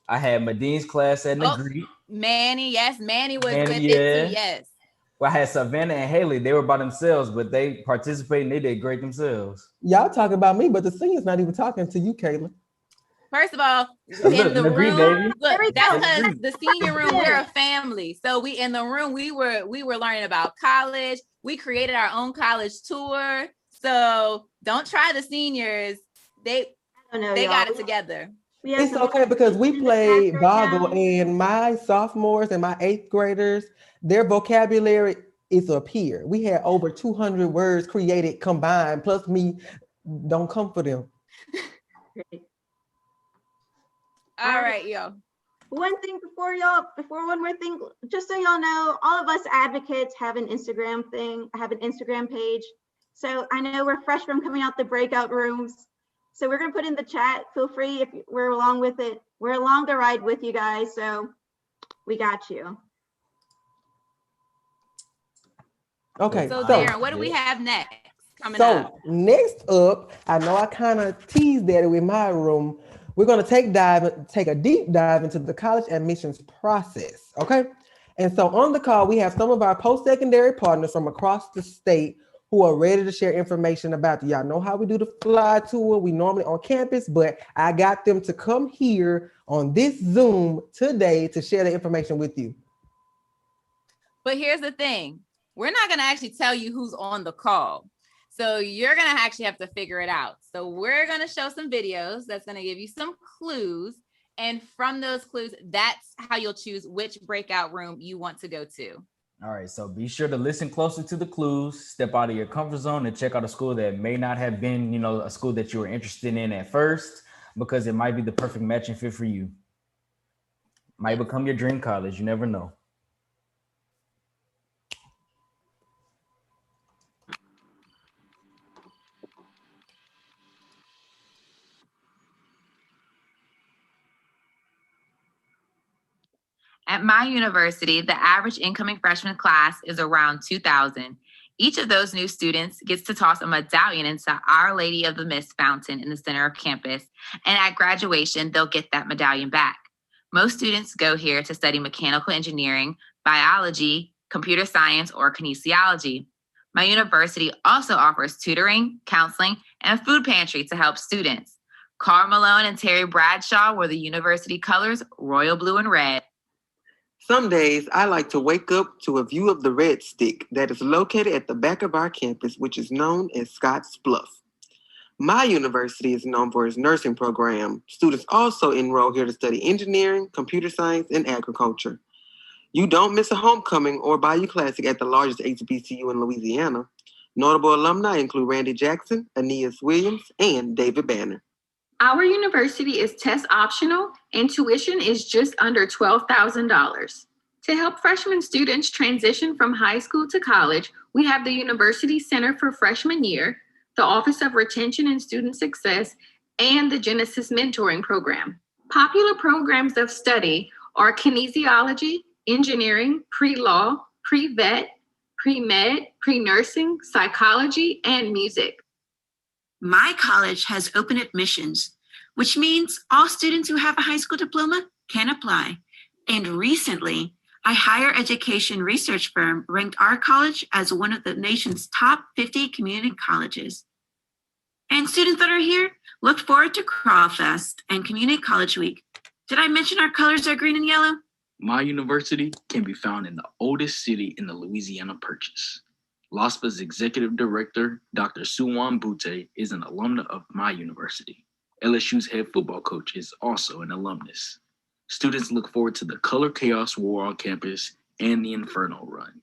I had Madine's class at Negrete. Manny, yes, Manny was with it too, yes. Well, I had Savannah and Haley. They were by themselves, but they participated and they did great themselves. Y'all talking about me, but the senior's not even talking to you, Kayla. First of all, in the room, baby. look, that's because the senior room, we're a family. So we in the room, we were learning about college. We created our own college tour. So don't try the seniors. They got it together. It's okay because we played Boggle, and my sophomores and my 8th graders, their vocabulary is up here. We had over 200 words created combined, plus me. Don't come for them. All right, yo. One thing before one more thing, just so y'all know, all of us advocates have an Instagram page. So I know we're fresh from coming out the breakout rooms. So we're gonna put in the chat. Feel free if we're along with it. We're along the ride with you guys. So we got you. Okay. So Darren, what do we have next coming up? Next up, I know I kind of teased that with my room. We're going to take a deep dive into the college admissions process, okay? And so on the call, we have some of our post-secondary partners from across the state who are ready to share information about it. Y'all know how we do the fly tour. We normally on campus, but I got them to come here on this Zoom today to share the information with you. But here's the thing. We're not going to actually tell you who's on the call. So you're going to actually have to figure it out. So we're going to show some videos that's going to give you some clues. And from those clues, that's how you'll choose which breakout room you want to go to. All right, so be sure to listen closely to the clues, step out of your comfort zone and check out a school that may not have been, a school that you were interested in at first, because it might be the perfect matching fit for you. Might become your dream college, you never know. At my university, the average incoming freshman class is around 2,000. Each of those new students gets to toss a medallion into Our Lady of the Mist fountain in the center of campus, and at graduation, they'll get that medallion back. Most students go here to study mechanical engineering, biology, computer science, or kinesiology. My university also offers tutoring, counseling, and a food pantry to help students. Carl Malone and Terry Bradshaw wore the university colors, royal blue and red. Some days I like to wake up to a view of the Red Stick that is located at the back of our campus, which is known as Scotts Bluff. My university is known for its nursing program. Students also enroll here to study engineering, computer science, and agriculture. You don't miss a homecoming or Bayou Classic at the largest HBCU in Louisiana. Notable alumni include Randy Jackson, Aeneas Williams, and David Banner. Our university is test optional and tuition is just under $12,000. To help freshman students transition from high school to college, we have the University Center for Freshman Year, the Office of Retention and Student Success, and the Genesis Mentoring Program. Popular programs of study are kinesiology, engineering, pre-law, pre-vet, pre-med, pre-nursing, psychology, and music. My college has open admissions, which means all students who have a high school diploma can apply. And recently, a higher education research firm ranked our college as one of the nation's top 50 community colleges. And students that are here, look forward to Crawl Fest and Community College Week. Did I mention our colors are green and yellow? My university can be found in the oldest city in the Louisiana Purchase. LOSFA's executive director, Dr. Suwan Butte, is an alumna of my university. LSU's head football coach is also an alumnus. Students look forward to the Color Chaos War on campus and the Inferno Run.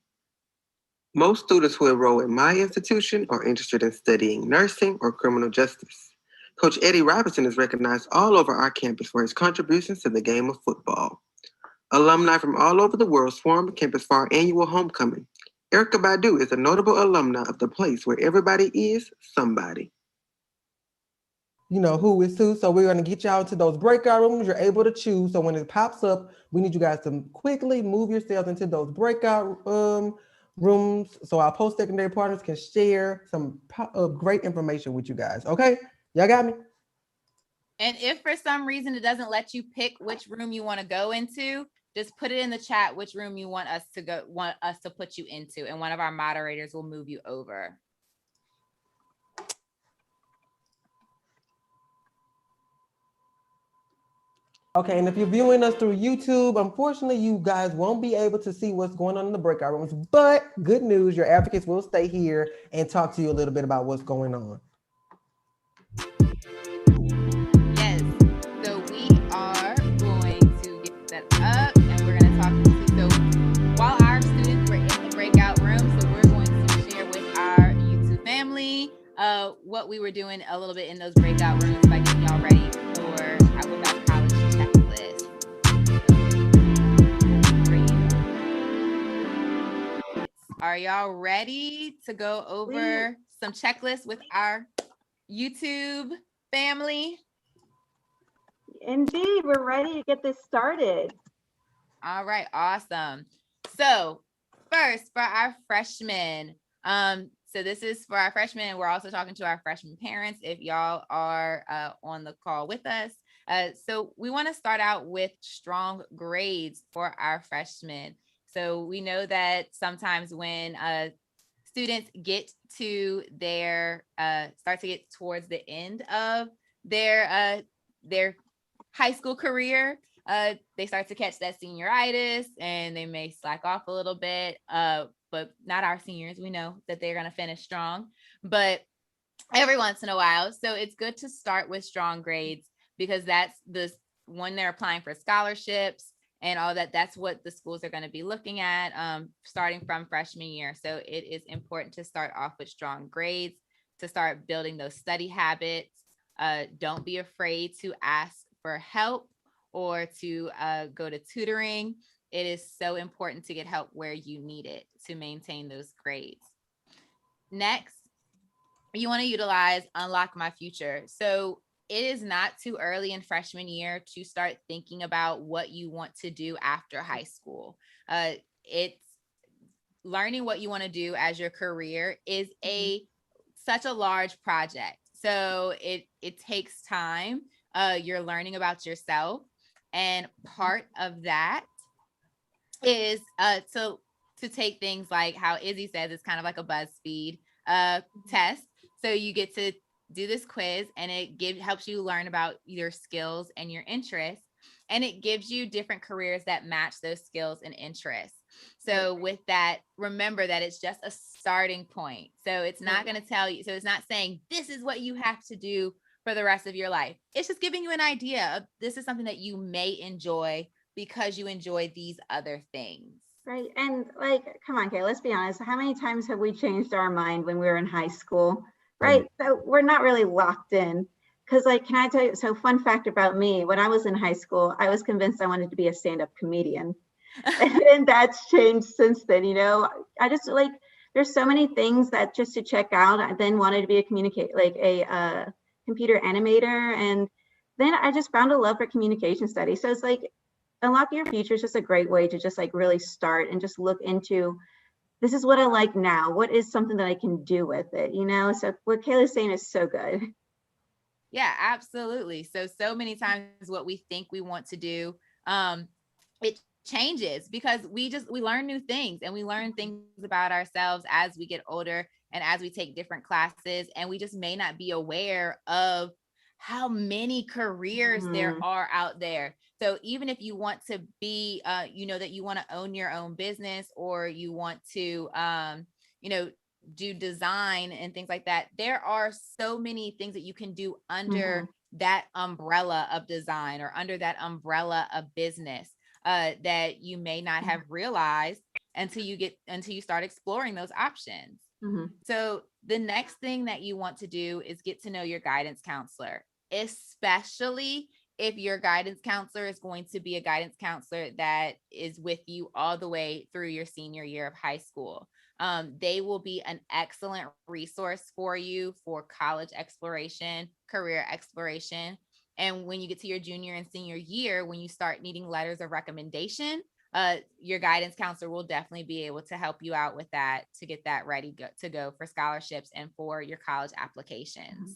Most students who enroll in my institution are interested in studying nursing or criminal justice. Coach Eddie Robinson is recognized all over our campus for his contributions to the game of football. Alumni from all over the world swarm the campus for our annual homecoming. Erica Badu is a notable alumna of the place where everybody is somebody. You know who is who. So we're going to get y'all into those breakout rooms. You're able to choose. So when it pops up, we need you guys to quickly move yourselves into those breakout rooms so our post-secondary partners can share some great information with you guys. Okay, y'all got me? And if for some reason it doesn't let you pick which room you want to go into, just put it in the chat which room you want us to put you into, and one of our moderators will move you over. Okay, and if you're viewing us through YouTube, unfortunately, you guys won't be able to see what's going on in the breakout rooms, but good news, your advocates will stay here and talk to you a little bit about what's going on. Yes, so we are going to get set up and we're going to talk to you. So while our students were in the breakout room, so we're going to share with our YouTube family what we were doing a little bit in those breakout rooms by getting y'all ready for our college checklist. Are y'all ready to go over some checklists with our YouTube family? Indeed, we're ready to get this started. All right, awesome. So first for our freshmen, so this is for our freshmen, and we're also talking to our freshman parents if y'all are on the call with us. So we want to start out with strong grades for our freshmen. So we know that sometimes when students get to their start to get towards the end of their high school career, they start to catch that senioritis and they may slack off a little bit, but not our seniors. We know that they're going to finish strong, but every once in a while. So it's good to start with strong grades because that's when they're applying for scholarships and all that. That's what the schools are going to be looking at starting from freshman year. So it is important to start off with strong grades, to start building those study habits. Don't be afraid to ask for help or to go to tutoring. It is so important to get help where you need it to maintain those grades. Next, you want to utilize Unlock My Future. So it is not too early in freshman year to start thinking about what you want to do after high school. It's learning what you want to do as your career is such a large project. So it takes time. You're learning about yourself. And part of that is to take things like how Izzy says, it's kind of like a BuzzFeed test. So you get to do this quiz and it helps you learn about your skills and your interests. And it gives you different careers that match those skills and interests. So with that, remember that it's just a starting point. So it's not going to tell you. So it's not saying this is what you have to do for the rest of your life. It's just giving you an idea of this is something that you may enjoy because you enjoy these other things. Right. And like, come on, Kay, let's be honest. How many times have we changed our mind when we were in high school? Right. So we're not really locked in. Because like, can I tell you, so fun fact about me, when I was in high school, I was convinced I wanted to be a stand-up comedian. And that's changed since then, you know. I just like, there's so many things that just to check out. I then wanted to be a computer animator. And then I just found a love for communication studies. So it's like, Unlock Your Future is just a great way to just like really start and just look into this is what I like now. What is something that I can do with it? You know, so what Kayla's saying is so good. Yeah, absolutely. So many times what we think we want to do, it changes because we learn new things, and we learn things about ourselves as we get older and as we take different classes, and we just may not be aware of how many careers there are out there. So even if you want to be, that you want to own your own business, or you want to, do design and things like that, there are so many things that you can do under that umbrella of design, or under that umbrella of business, that you may not have realized until you start exploring those options. So the next thing that you want to do is get to know your guidance counselor, especially if your guidance counselor is going to be a guidance counselor that is with you all the way through your senior year of high school. They will be an excellent resource for you for college exploration, career exploration. And when you get to your junior and senior year, when you start needing letters of recommendation, your guidance counselor will definitely be able to help you out with that, to get that ready to go for scholarships and for your college applications.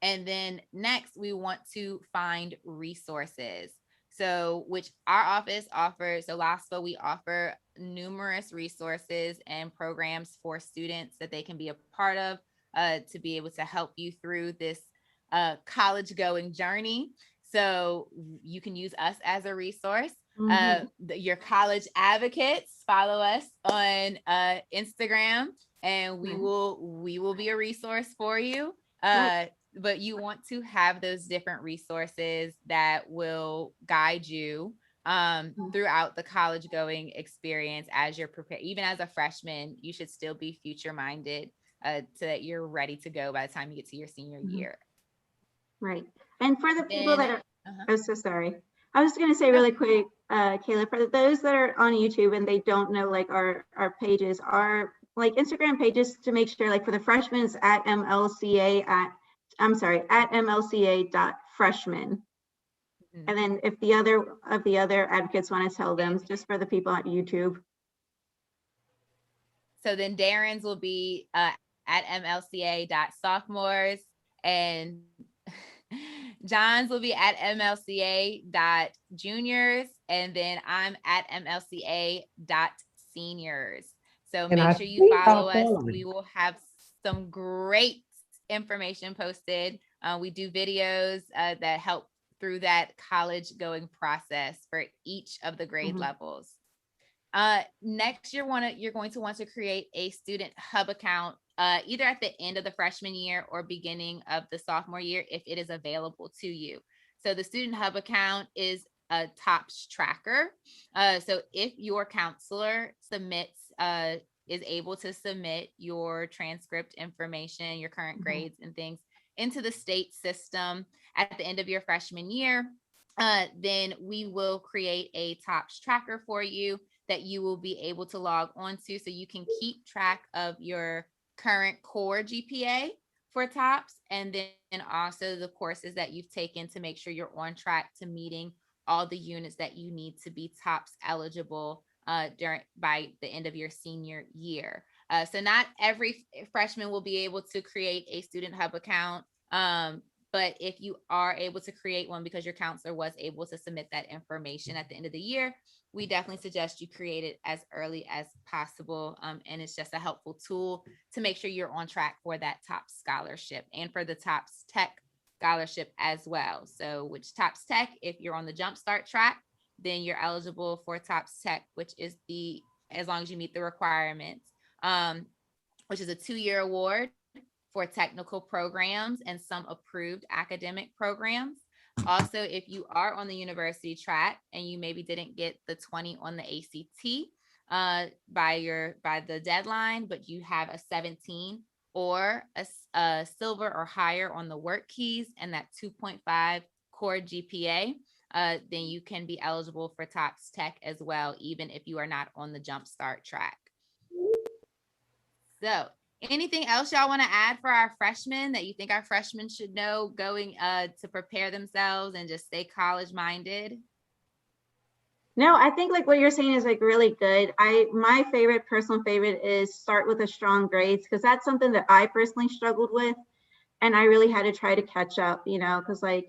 And then next, we want to find resources. So which our office offers, so LOSFA, we offer numerous resources and programs for students that they can be a part of, to be able to help you through this college going journey. So you can use us as a resource. Your college advocates, follow us on Instagram, and we will be a resource for you. But you want to have those different resources that will guide you throughout the college going experience as you're prepared. Even as a freshman, you should still be future minded, so that you're ready to go by the time you get to your senior year. Right. And for the people that are, oh, so sorry. I was going to say really quick, Kayla, for those that are on YouTube and they don't know like our pages, our like Instagram pages, to make sure, like for the freshmen, it's at MLCA.freshman. And then if the other advocates want to tell them, just for the people at YouTube. So then Darren's will be at MLCA.sophomores, and John's will be at MLCA.juniors, and then I'm at MLCA.seniors. So make sure you follow us. We will have some great information posted. We do videos that help through that college going process for each of the grade levels. Next, you're going to want to create a student hub account, either at the end of the freshman year or beginning of the sophomore year, if it is available to you. So the student hub account is a TOPS tracker. So if your counselor is able to submit your transcript information, your current grades and things into the state system at the end of your freshman year, then we will create a TOPS tracker for you that you will be able to log on to, so you can keep track of your current core GPA for TOPS, and then also the courses that you've taken to make sure you're on track to meeting all the units that you need to be TOPS eligible by the end of your senior year. So not every freshman will be able to create a student hub account, but if you are able to create one because your counselor was able to submit that information at the end of the year, we definitely suggest you create it as early as possible. And it's just a helpful tool to make sure you're on track for that TOPS scholarship and for the TOPS Tech scholarship as well. So which TOPS Tech, if you're on the Jumpstart track, then you're eligible for TOPS Tech, which is as long as you meet the requirements, which is a 2-year award for technical programs and some approved academic programs. Also, if you are on the university track and you maybe didn't get the 20 on the ACT by the deadline, but you have a 17 or a silver or higher on the work keys and that 2.5 core GPA, then you can be eligible for TOPS Tech as well, even if you are not on the Jumpstart track. So anything else y'all want to add for our freshmen that you think our freshmen should know going to prepare themselves and just stay college minded? No, I think like what you're saying is like really good. My personal favorite is start with a strong grades, because that's something that I personally struggled with. And I really had to try to catch up, because like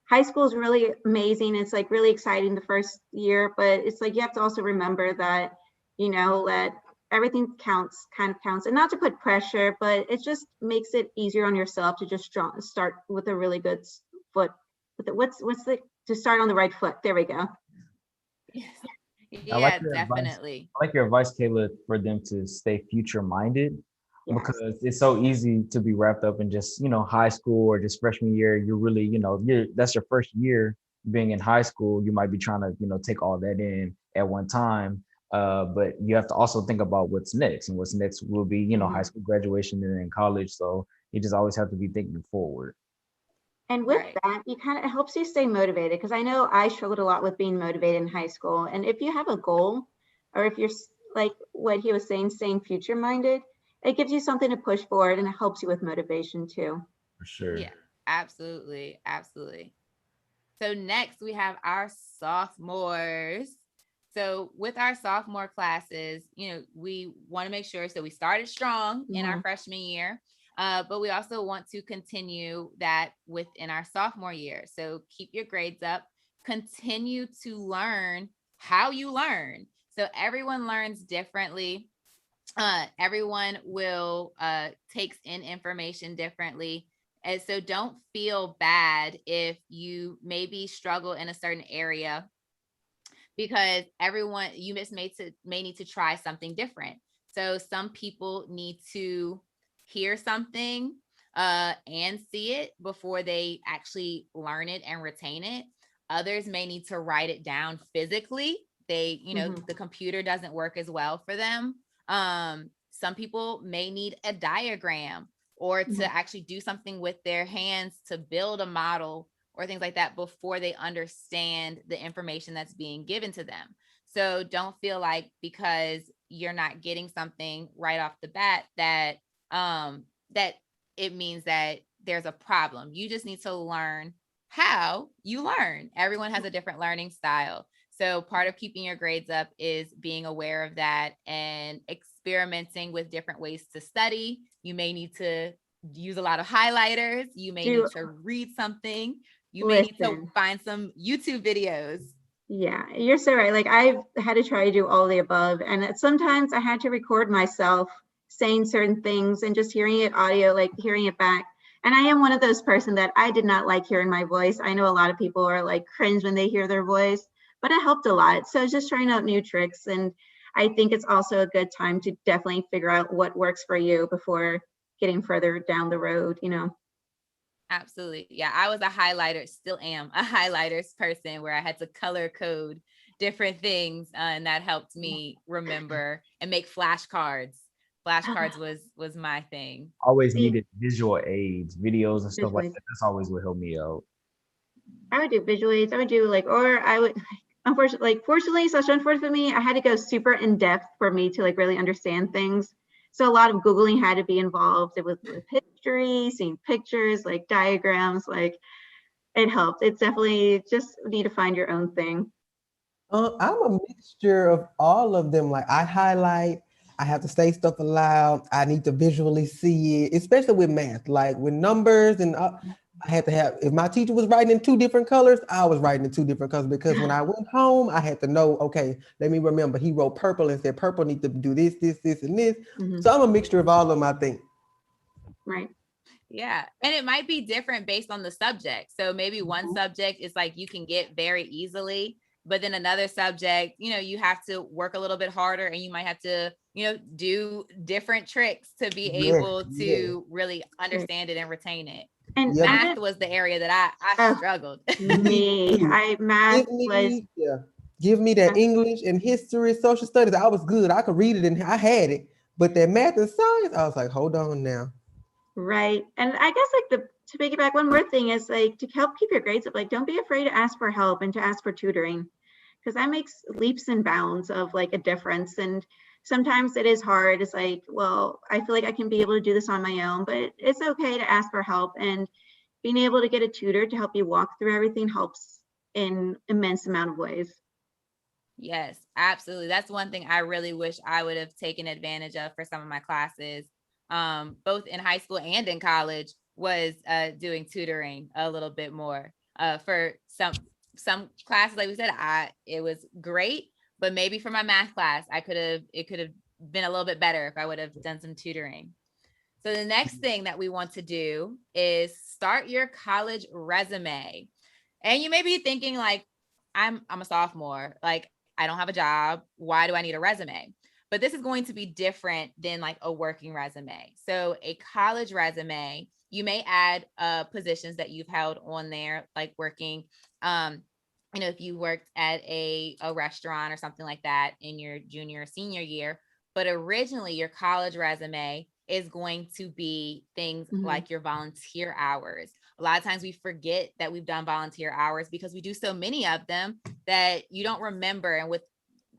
high school is really amazing. It's like really exciting the first year, but it's like you have to also remember that, that everything kind of counts, and not to put pressure, but it just makes it easier on yourself to just start with a really good foot. To start on the right foot. There we go. I like Yeah, your advice. definitely. I like your advice, Kayla, for them to stay future minded. Yes. Because it's so easy to be wrapped up in just, high school or just freshman year. You're really, that's your first year being in high school. You might be trying to, take all that in at one time. But you have to also think about what's next, and what's next will be, high school graduation and then college. So you just always have to be thinking forward. And with that, it helps you stay motivated, because I know I struggled a lot with being motivated in high school. And if you have a goal, or if you're like what he was saying, staying future minded, it gives you something to push forward, and it helps you with motivation too. For sure. Yeah, absolutely. Absolutely. So next we have our sophomores. So with our sophomore classes, we want to make sure, so we started strong in our freshman year, but we also want to continue that within our sophomore year. So keep your grades up, continue to learn how you learn. So everyone learns differently. Everyone will takes in information differently. And so don't feel bad if you maybe struggle in a certain area, because you just may need to try something different. So some people need to hear something and see it before they actually learn it and retain it. Others may need to write it down physically. The computer doesn't work as well for them. Some people may need a diagram, or to actually do something with their hands to build a model or things like that before they understand the information that's being given to them. So don't feel like because you're not getting something right off the bat that that it means that there's a problem. You just need to learn how you learn. Everyone has a different learning style. So part of keeping your grades up is being aware of that and experimenting with different ways to study. You may need to use a lot of highlighters. You may need to read something. You may need to find some YouTube videos. Yeah, you're so right. Like I've had to try to do all the above. And sometimes I had to record myself saying certain things and just hearing it audio, like hearing it back. And I am one of those person that I did not like hearing my voice. I know a lot of people are like cringe when they hear their voice, but it helped a lot. So just trying out new tricks. And I think it's also a good time to definitely figure out what works for you before getting further down the road, Absolutely. Yeah, I was a highlighter, still am a highlighters person, where I had to color code different things, and that helped me remember and make flashcards. Flashcards was my thing. Always needed visual aids, videos and stuff like that. That's always what helped me out. I would do visual aids. I would do fortunately, for me, I had to go super in depth for me to like really understand things. So a lot of Googling had to be involved. It was with history, seeing pictures, like diagrams, like it helped. It's definitely just need to find your own thing. I'm a mixture of all of them. Like I highlight, I have to say stuff aloud. I need to visually see it, especially with math, like with numbers. And I had to have, if my teacher was writing in 2 different colors, I was writing in 2 different colors, because when I went home, I had to know, okay, let me remember, he wrote purple and said purple need to do this, this, this, and this. So I'm a mixture of all of them, I think. Right. Yeah. And it might be different based on the subject. So maybe one subject is like you can get very easily, but then another subject, you have to work a little bit harder, and you might have to, do different tricks to be able to really understand it and retain it. And math was the area that I struggled. Math was. Give me that English and history, social studies. I was good. I could read it and I had it. But that math and science, I was like, hold on now. Right. And I guess to piggyback, one more thing is like to help keep your grades up, like don't be afraid to ask for help and to ask for tutoring, because that makes leaps and bounds of like a difference. And sometimes it is hard. It's like, well, I feel like I can be able to do this on my own, but it's okay to ask for help, and being able to get a tutor to help you walk through everything helps in immense amount of ways. Yes, absolutely. That's one thing I really wish I would have taken advantage of for some of my classes, both in high school and in college, was doing tutoring a little bit more. For some classes, like we said, it was great, but maybe for my math class, it could have been a little bit better if I would have done some tutoring. So the next thing that we want to do is start your college resume. And you may be thinking like, I'm a sophomore, like I don't have a job. Why do I need a resume? But this is going to be different than like a working resume. So a college resume, you may add positions that you've held on there, like working, if you worked at a restaurant or something like that in your junior or senior year. But originally your college resume is going to be things like your volunteer hours. A lot of times we forget that we've done volunteer hours because we do so many of them that you don't remember. And with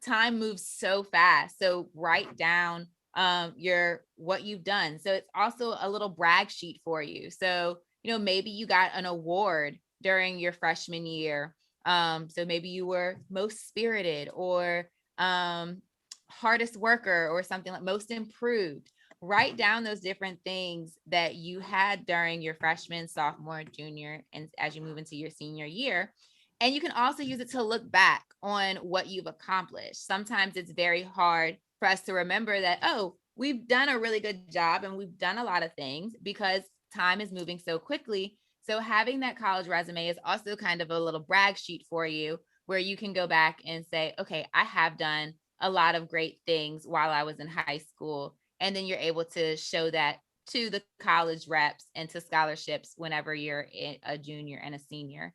time moves so fast. So write down what you've done. So it's also a little brag sheet for you. So, maybe you got an award during your freshman year. So maybe you were most spirited or hardest worker or something like most improved. Write down those different things that you had during your freshman, sophomore, junior, and as you move into your senior year. And you can also use it to look back on what you've accomplished. Sometimes it's very hard for us to remember that, oh, we've done a really good job and we've done a lot of things because time is moving so quickly. So having that college resume is also kind of a little brag sheet for you where you can go back and say, okay, I have done a lot of great things while I was in high school. And then you're able to show that to the college reps and to scholarships whenever you're a junior and a senior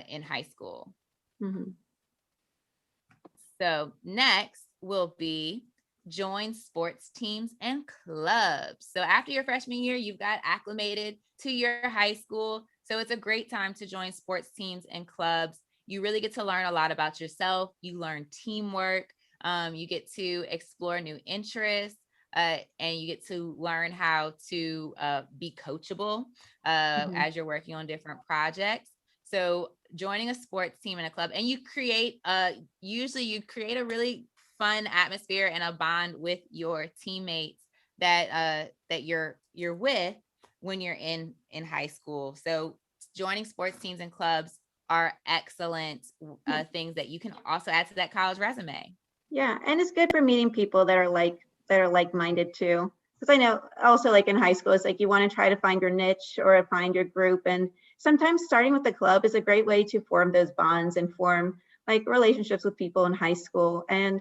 in high school. So next will be join sports teams and clubs. So after your freshman year, you've got acclimated to your high school. So it's a great time to join sports teams and clubs. You really get to learn a lot about yourself. You learn teamwork. You get to explore new interests. And you get to learn how to be coachable as you're working on different projects. So joining a sports team and a club, and you create usually you create a really fun atmosphere and a bond with your teammates that you're with when you're in high school. So joining sports teams and clubs are excellent things that you can also add to that college resume. Yeah, and it's good for meeting people that are like-minded too. Because I know also like in high school, it's like you want to try to find your niche or find your group. And sometimes starting with the club is a great way to form those bonds and form like relationships with people in high school. And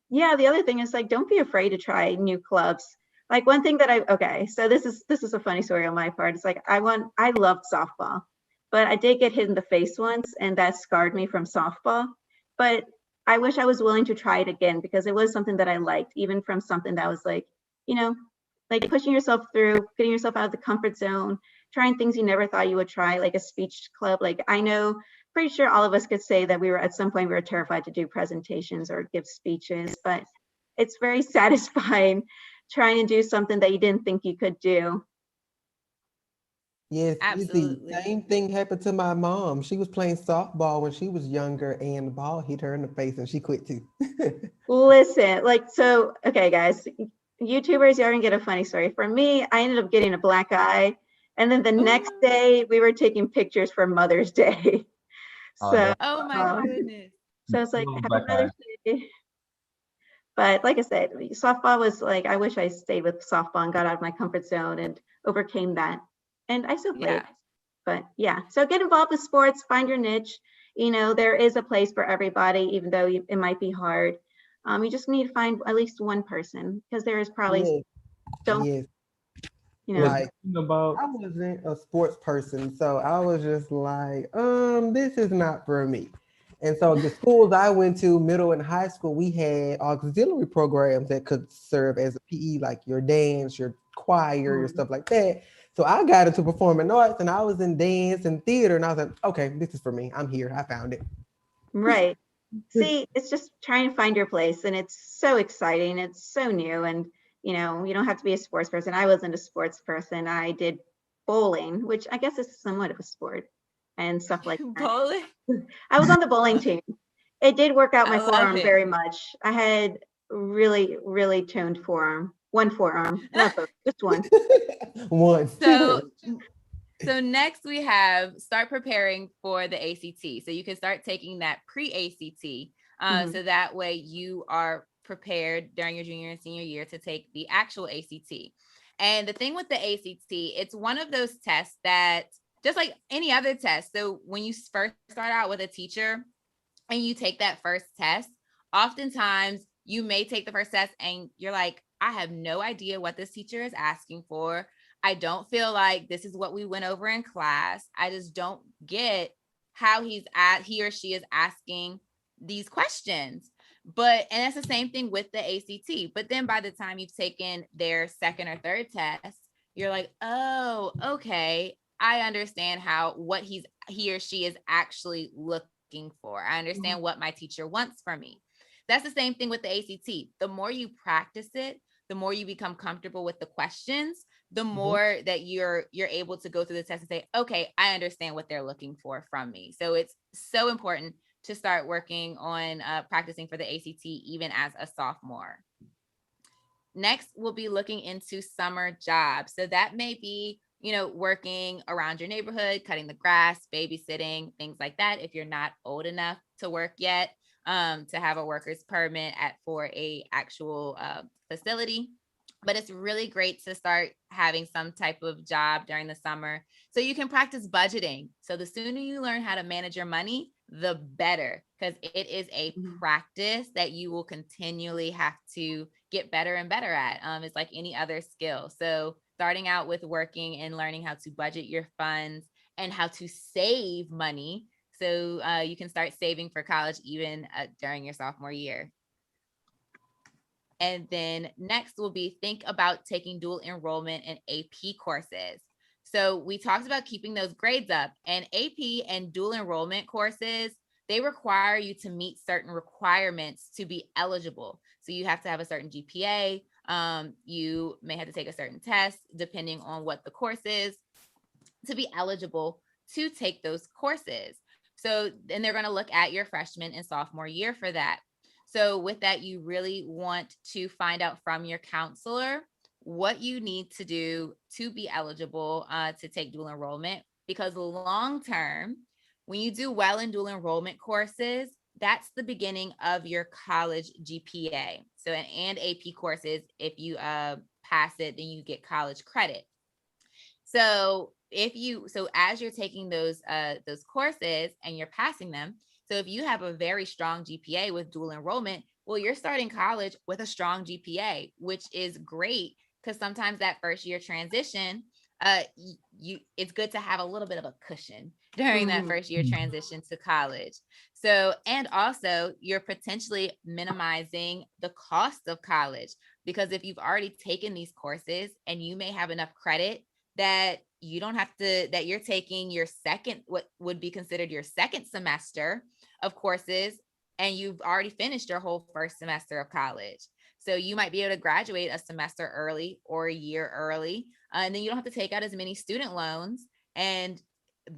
yeah, the other thing is like, don't be afraid to try new clubs. Like one thing that so this is a funny story on my part. It's like I loved softball, but I did get hit in the face once and that scarred me from softball. But I wish I was willing to try it again because it was something that I liked, even from something that was like, like pushing yourself through, getting yourself out of the comfort zone, trying things you never thought you would try, like a speech club. Like I know, pretty sure all of us could say that at some point we were terrified to do presentations or give speeches, but it's very satisfying trying to do something that you didn't think you could do. Yes, absolutely. The same thing happened to my mom. She was playing softball when she was younger and the ball hit her in the face and she quit too. Listen, okay, guys, YouTubers, you're gonna get a funny story. For me, I ended up getting a black eye. And then the next day we were taking pictures for Mother's Day. So, oh my goodness. So it's like, happy Mother's Day. But like I said, softball was like, I wish I stayed with softball and got out of my comfort zone and overcame that. And I still play it. But yeah, so get involved with sports, find your niche. There is a place for everybody, even though it might be hard. You just need to find at least one person because there is probably Like, I wasn't a sports person, so I was just like, this is not for me. And so the schools I went to, middle and high school, we had auxiliary programs that could serve as a PE, like your dance, your choir, your stuff like that. So I got into performing arts and I was in dance and theater and I was like, okay, this is for me. I'm here. I found it. Right. See, it's just trying to find your place and it's so exciting. It's so new. And, you don't have to be a sports person. I wasn't a sports person. I did bowling, which I guess is somewhat of a sport and stuff like that. Bowling? I was on the bowling team. It did work out my I love forearm it. very much. I had really, really toned forearm. One forearm, not both, just one. One. So next we have start preparing for the ACT. So you can start taking that pre-ACT. So that way you are prepared during your junior and senior year to take the actual ACT. And the thing with the ACT, it's one of those tests that just like any other test. So when you first start out with a teacher and you take that first test, oftentimes you may take the first test and you're like, I have no idea what this teacher is asking for. I don't feel like this is what we went over in class. I just don't get how he or she is asking these questions. And that's the same thing with the ACT. But then by the time you've taken their second or third test, you're like, oh, okay, I understand what he or she is actually looking for. I understand what my teacher wants from me. That's the same thing with the ACT. The more you practice it, the more you become comfortable with the questions, the more that you're able to go through the test and say, okay, I understand what they're looking for from me. So it's so important to start working on practicing for the ACT even as a sophomore. Next, we'll be looking into summer jobs. So that may be, working around your neighborhood, cutting the grass, babysitting, things like that. If you're not old enough to work yet, to have a worker's permit for a actual facility. But it's really great to start having some type of job during the summer so you can practice budgeting. So the sooner you learn how to manage your money, the better, because it is a practice that you will continually have to get better and better at. It's like any other skill. So starting out with working and learning how to budget your funds and how to save money so you can start saving for college even during your sophomore year. And then next will be think about taking dual enrollment in AP courses. So we talked about keeping those grades up, and AP and dual enrollment courses, they require you to meet certain requirements to be eligible. So you have to have a certain GPA. You may have to take a certain test depending on what the course is to be eligible to take those courses. So then they're going to look at your freshman and sophomore year for that. So with that, you really want to find out from your counselor what you need to do to be eligible to take dual enrollment, because long term, when you do well in dual enrollment courses, that's the beginning of your college GPA. So and AP courses, if you pass it, then you get college credit. So as you're taking those courses and you're passing them, so if you have a very strong GPA with dual enrollment, well, you're starting college with a strong GPA, which is great because sometimes that first year transition, it's good to have a little bit of a cushion during that first year transition to college. So, and also you're potentially minimizing the cost of college, because if you've already taken these courses and you may have enough credit that you don't have to, that you're taking your what would be considered your second semester of courses, and you've already finished your whole first semester of college. So you might be able to graduate a semester early or a year early, and then you don't have to take out as many student loans, and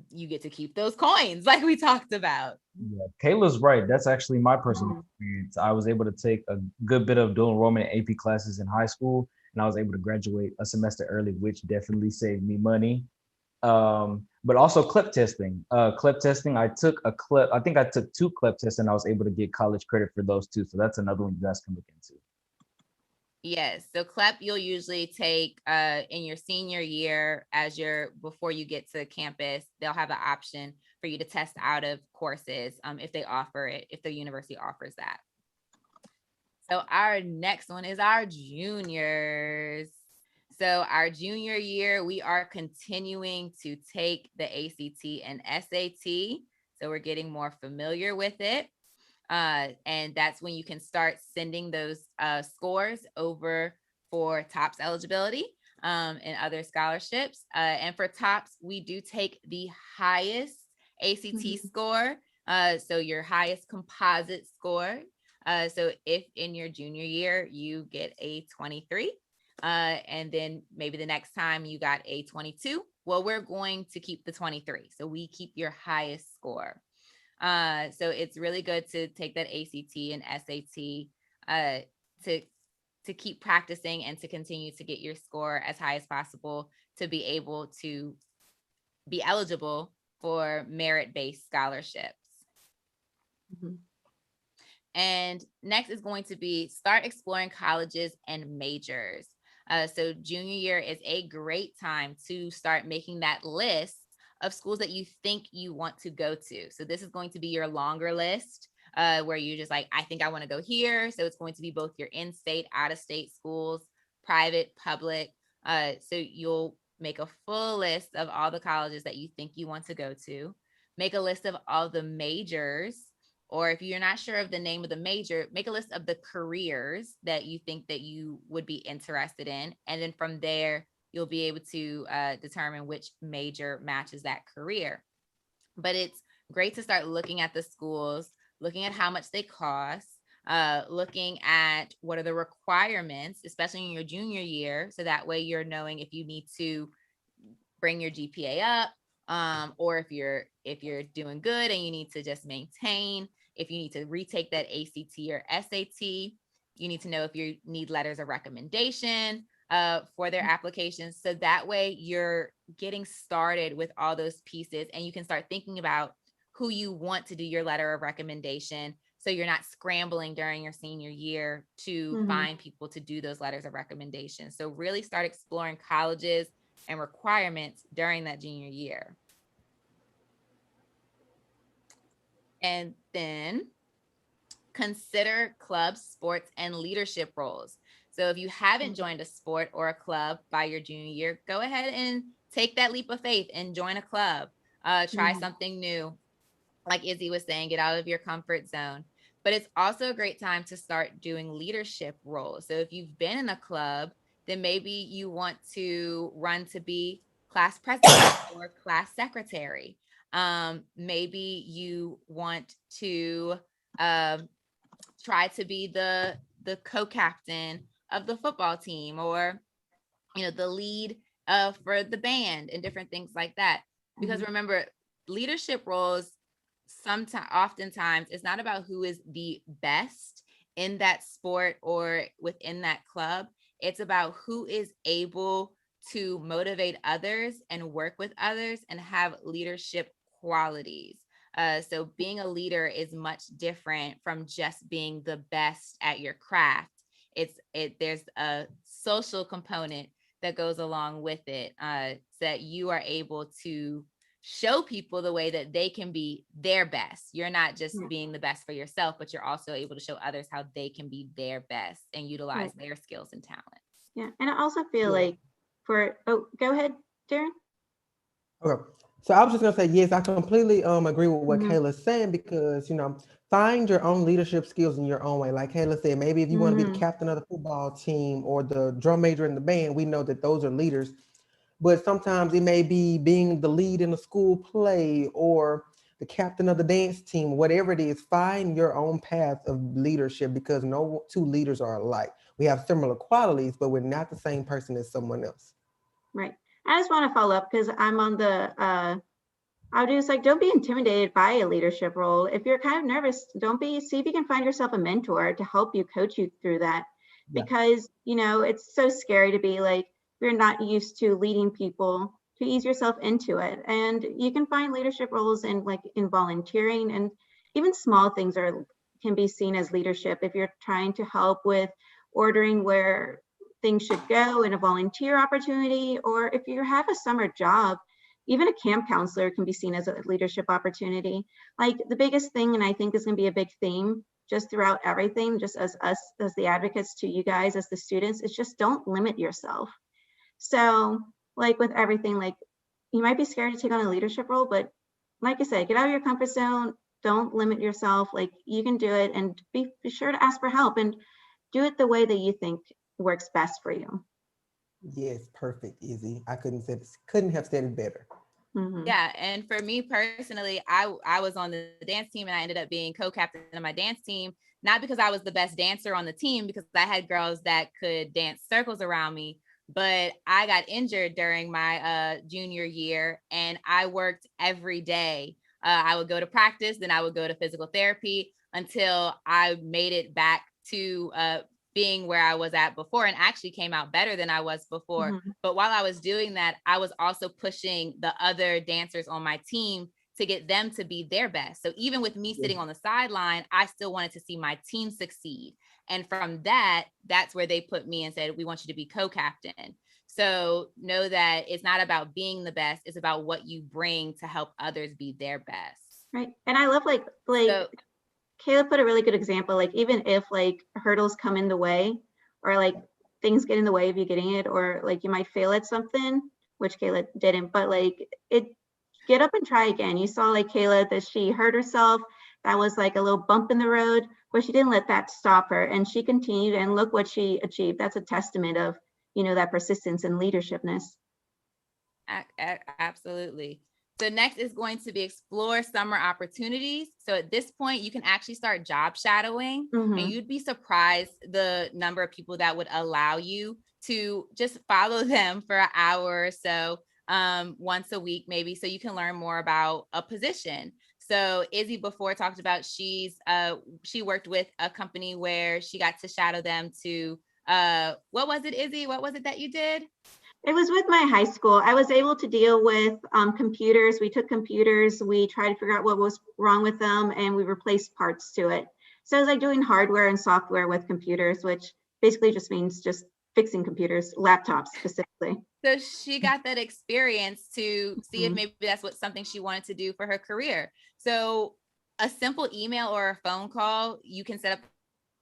you get to keep those coins like we talked about. Yeah, Kayla's right. That's actually my personal experience. I was able to take a good bit of dual enrollment AP classes in high school, and I was able to graduate a semester early, which definitely saved me money. But also CLEP testing. CLEP testing, I think I took 2 CLEP tests and I was able to get college credit for those 2. So that's another one you guys can look into. Yes. So CLEP you'll usually take in your senior year before you get to campus. They'll have an option for you to test out of courses if they offer it, if the university offers that. So our next one is our juniors. So our junior year, we are continuing to take the ACT and SAT. So we're getting more familiar with it. And that's when you can start sending those scores over for TOPS eligibility and other scholarships. And for TOPS, we do take the highest ACT score. So your highest composite score. So if in your junior year, you get a 23, and then maybe the next time you got a 22, well, we're going to keep the 23. So we keep your highest score. So it's really good to take that ACT and SAT to keep practicing and to continue to get your score as high as possible to be able to be eligible for merit-based scholarships. Mhm. And next is going to be start exploring colleges and majors. So junior year is a great time to start making that list of schools that you think you want to go to. So this is going to be your longer list where you just like, I think I want to go here. So it's going to be both your in-state, out-of-state schools, private, public. So you'll make a full list of all the colleges that you think you want to go to. Make a list of all the majors, or if you're not sure of the name of the major, make a list of the careers that you think that you would be interested in. And then from there, you'll be able to determine which major matches that career. But it's great to start looking at the schools, looking at how much they cost, looking at what are the requirements, especially in your junior year. So that way you're knowing if you need to bring your GPA up, or if you're doing good and you need to just maintain, if you need to retake that ACT or SAT, you need to know if you need letters of recommendation for their applications. So that way you're getting started with all those pieces and you can start thinking about who you want to do your letter of recommendation. So you're not scrambling during your senior year to find people to do those letters of recommendation. So really start exploring colleges and requirements during that junior year. And then consider clubs, sports, and leadership roles. So if you haven't joined a sport or a club by your junior year, go ahead and take that leap of faith and join a club. Try something new. Like Izzy was saying, get out of your comfort zone. But it's also a great time to start doing leadership roles. So if you've been in a club, then maybe you want to run to be class president or class secretary. Maybe you want to try to be the co-captain of the football team, or the lead for the band and different things like that. Because remember, leadership roles oftentimes it's not about who is the best in that sport or within that club. It's about who is able to motivate others and work with others and have leadership qualities. So being a leader is much different from just being the best at your craft. There's a social component that goes along with it, so that you are able to show people the way that they can be their best. You're not just being the best for yourself, but you're also able to show others how they can be their best and utilize their skills and talents. Yeah, and I also feel like go ahead, Darren. Okay. So I was just gonna say, yes, I completely agree with what Kayla's saying, because find your own leadership skills in your own way. Like Kayla said, maybe if you want to be the captain of the football team or the drum major in the band, we know that those are leaders. But sometimes it may be being the lead in a school play or the captain of the dance team, whatever it is. Find your own path of leadership, because no two leaders are alike. We have similar qualities, but we're not the same person as someone else. Right. I just want to follow up because I'm on the, I would just like, don't be intimidated by a leadership role. If you're kind of nervous, see if you can find yourself a mentor to help you, coach you through that. Because, it's so scary to be like, you're not used to leading people, to ease yourself into it. And you can find leadership roles in volunteering, and even small things can be seen as leadership. If you're trying to help with ordering where things should go in a volunteer opportunity, or if you have a summer job, even a camp counselor can be seen as a leadership opportunity. Like the biggest thing, and I think is going to be a big theme just throughout everything, just as us, as the advocates, to you guys as the students, is just don't limit yourself. So like with everything, like you might be scared to take on a leadership role, but like I said, get out of your comfort zone, don't limit yourself. Like you can do it, and be sure to ask for help and do it the way that you think works best for you. Yes, perfect, Izzy. I couldn't have said it better. Yeah, and for me personally, I was on the dance team and I ended up being co-captain of my dance team, not because I was the best dancer on the team, because I had girls that could dance circles around me, but I got injured during my junior year, and I worked every day I would go to practice, then I would go to physical therapy until I made it back to being where I was at before, and actually came out better than I was before. Mhm. But while I was doing that, I was also pushing the other dancers on my team to get them to be their best. So even with me sitting on the sideline, I still wanted to see my team succeed. And from that, that's where they put me and said, we want you to be co-captain. So know that it's not about being the best, it's about what you bring to help others be their best. Right. And I love like Kayla put a really good example. Like even if like hurdles come in the way, or like things get in the way of you getting it, or like you might fail at something, which Kayla didn't, but like get up and try again. You saw like Kayla that she hurt herself. That was like a little bump in the road, but she didn't let that stop her, and she continued, and look what she achieved. That's a testament of, that persistence and leadershipness. Absolutely. So next is going to be explore summer opportunities. So at this point, you can actually start job shadowing, and you'd be surprised the number of people that would allow you to just follow them for an hour or so once a week, maybe, so you can learn more about a position. So Izzy before talked about she worked with a company where she got to shadow them to what was it, Izzy? What was it that you did? It was with my high school. I was able to deal with computers. We took computers, we tried to figure out what was wrong with them, and we replaced parts to it. So it was like doing hardware and software with computers, which basically just means just fixing computers, laptops specifically. So she got that experience to see if maybe that's something she wanted to do for her career. So a simple email or a phone call, you can set up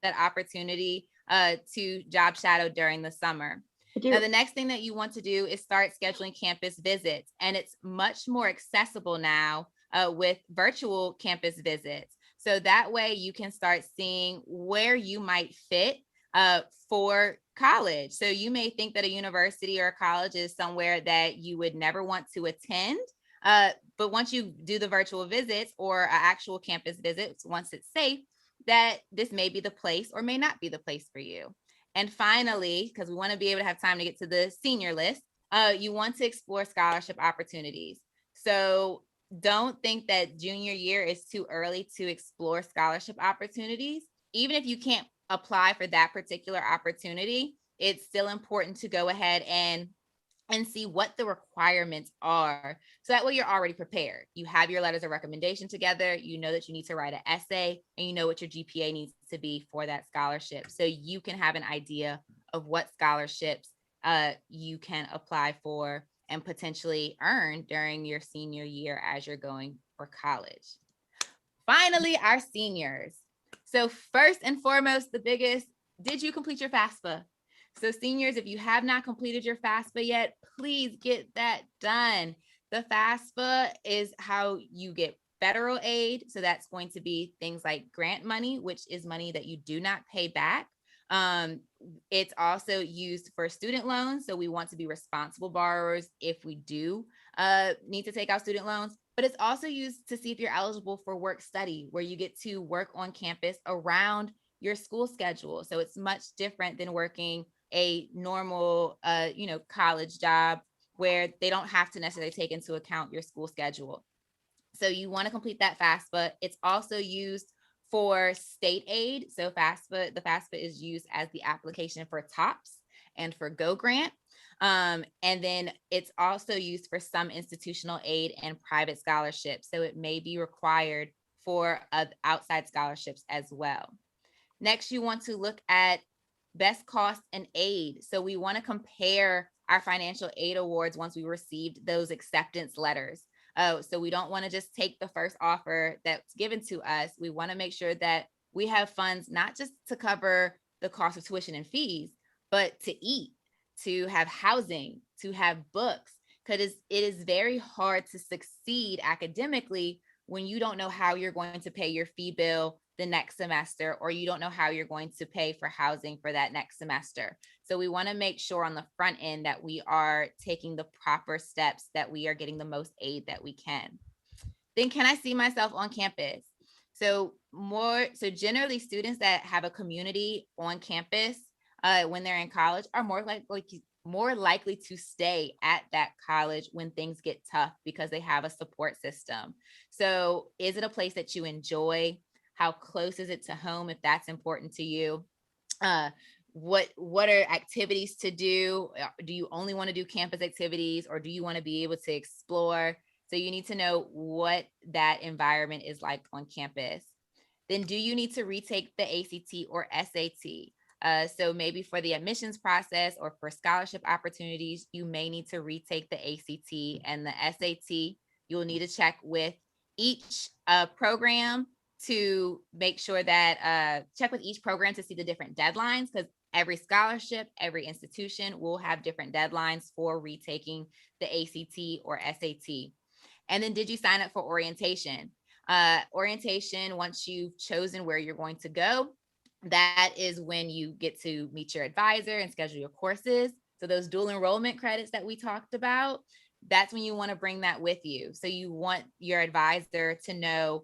that opportunity to job shadow during the summer. Now, the next thing that you want to do is start scheduling campus visits, and it's much more accessible now with virtual campus visits. So that way you can start seeing where you might fit for college. So you may think that a university or a college is somewhere that you would never want to attend. But once you do the virtual visits or actual campus visits, once it's safe, that this may be the place or may not be the place for you. And finally, because we want to be able to have time to get to the senior list, you want to explore scholarship opportunities. So don't think that junior year is too early to explore scholarship opportunities. Even if you can't apply for that particular opportunity, it's still important to go ahead and see what the requirements are. So that way you're already prepared. You have your letters of recommendation together. You know that you need to write an essay, and you know what your GPA needs to be for that scholarship. So you can have an idea of what scholarships you can apply for and potentially earn during your senior year as you're going for college. Finally, our seniors. So first and foremost, the biggest, did you complete your FAFSA? So seniors, if you have not completed your FAFSA yet, please get that done. The FAFSA is how you get federal aid. So that's going to be things like grant money, which is money that you do not pay back. It's also used for student loans. So we want to be responsible borrowers if we do need to take out student loans. But it's also used to see if you're eligible for work study, where you get to work on campus around your school schedule. So it's much different than working a normal, college job where they don't have to necessarily take into account your school schedule. So you want to complete that FAFSA. It's also used for state aid. So the FAFSA is used as the application for TOPS and for Go Grant. And then it's also used for some institutional aid and private scholarships. So it may be required for outside scholarships as well. Next, you want to look at best cost and aid. So we want to compare our financial aid awards once we received those acceptance letters. So we don't want to just take the first offer that's given to us. We want to make sure that we have funds not just to cover the cost of tuition and fees, but to eat, to have housing, to have books, because it is very hard to succeed academically when you don't know how you're going to pay your fee bill the next semester, or you don't know how you're going to pay for housing for that next semester. So we want to make sure on the front end that we are taking the proper steps, that we are getting the most aid that we can. Then can I see myself on campus? So generally students that have a community on campus when they're in college are more likely more likely to stay at that college when things get tough because they have a support system. So is it a place that you enjoy? How close is it to home if that's important to you? What are activities to do? Do you only want to do campus activities, or do you want to be able to explore? So you need to know what that environment is like on campus. Then do you need to retake the ACT or SAT? So maybe for the admissions process or for scholarship opportunities, you may need to retake the ACT and the SAT. You'll need to check with each program to make sure that check with each program to see the different deadlines, because every scholarship, every institution will have different deadlines for retaking the ACT or SAT. And then did you sign up for orientation? Orientation, once you've chosen where you're going to go, that is when you get to meet your advisor and schedule your courses. So those dual enrollment credits that we talked about, that's when you want to bring that with you. So you want your advisor to know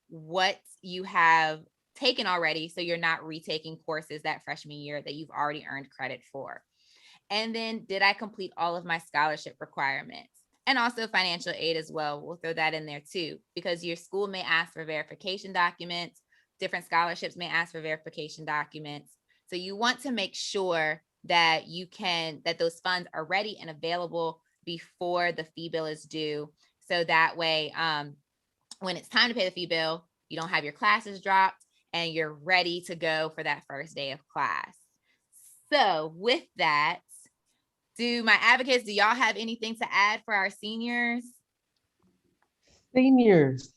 what you have taken already, so you're not retaking courses that freshman year that you've already earned credit for. And then did I complete all of my scholarship requirements? And also financial aid as well. We'll throw that in there too, because your school may ask for verification documents. Different scholarships may ask for verification documents. So you want to make sure that that those funds are ready and available before the fee bill is due. So that way, when it's time to pay the fee bill, you don't have your classes dropped and you're ready to go for that first day of class. So with that, do my advocates, do y'all have anything to add for our seniors? Seniors,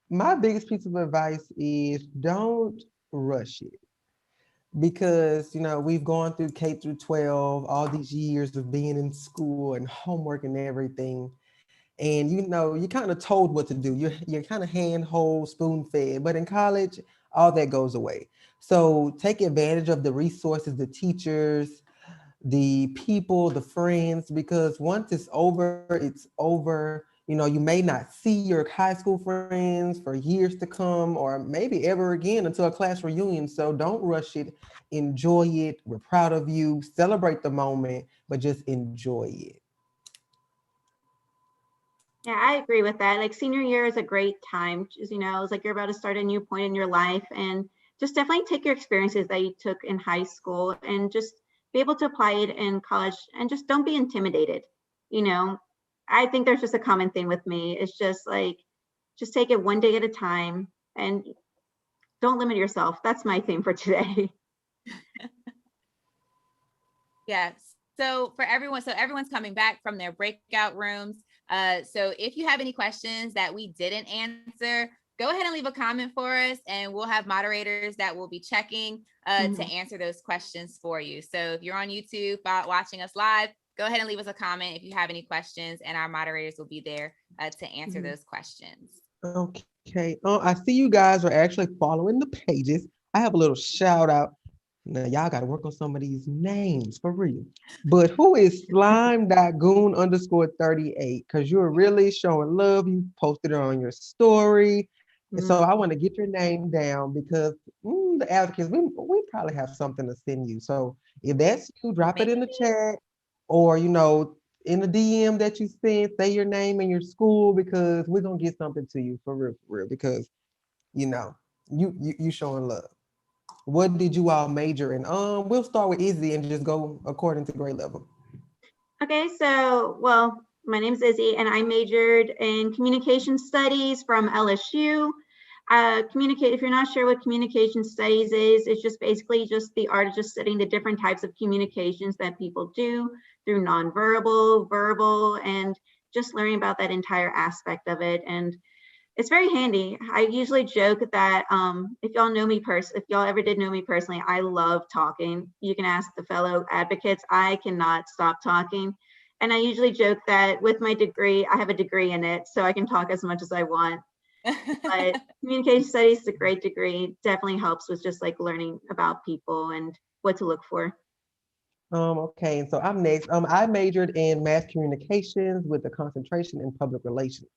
my biggest piece of advice is don't rush it, because we've gone through K through 12, all these years of being in school and homework and everything, and you're kind of told what to do. You're kind of handhold, spoon fed, but in college, all that goes away. So take advantage of the resources, the teachers, the people, the friends, because once it's over, it's over. You may not see your high school friends for years to come, or maybe ever again until a class reunion. So don't rush it. Enjoy it. We're proud of you. Celebrate the moment, but just enjoy it. Yeah, I agree with that. Like senior year is a great time. It's like you're about to start a new point in your life, and just definitely take your experiences that you took in high school and just be able to apply it in college, and just don't be intimidated. I think there's just a common thing with me. It's just like, just take it one day at a time and don't limit yourself. That's my theme for today. Yes. So everyone's coming back from their breakout rooms. So if you have any questions that we didn't answer, go ahead and leave a comment for us, and we'll have moderators that will be checking to answer those questions for you. So if you're on YouTube watching us live, go ahead and leave us a comment if you have any questions, and our moderators will be there to answer those questions. Okay. I see you guys are actually following the pages. I have a little shout out. Now y'all got to work on some of these names for real. But who is slime.goon_38? Because you're really showing love. You posted it on your story. And so I want to get your name down, because the advocates, we probably have something to send you. So if that's you, drop it in the chat, or in the DM that you send, say your name and your school, because we're gonna get something to you for real, because you showing love. What did you all major in? We'll start with Izzy and just go according to grade level. Okay, so, well, my name's Izzy, and I majored in communication studies from LSU. If you're not sure what communication studies is, it's just basically just the art of just studying the different types of communications that people do through nonverbal, verbal, and just learning about that entire aspect of it. And it's very handy. I usually joke that if y'all ever did know me personally, I love talking. You can ask the fellow advocates. I cannot stop talking. And I usually joke that with my degree, I have a degree in it, so I can talk as much as I want. But communication studies is a great degree. Definitely helps with just like learning about people and what to look for. Okay, and so I'm next. I majored in mass communications with a concentration in public relations.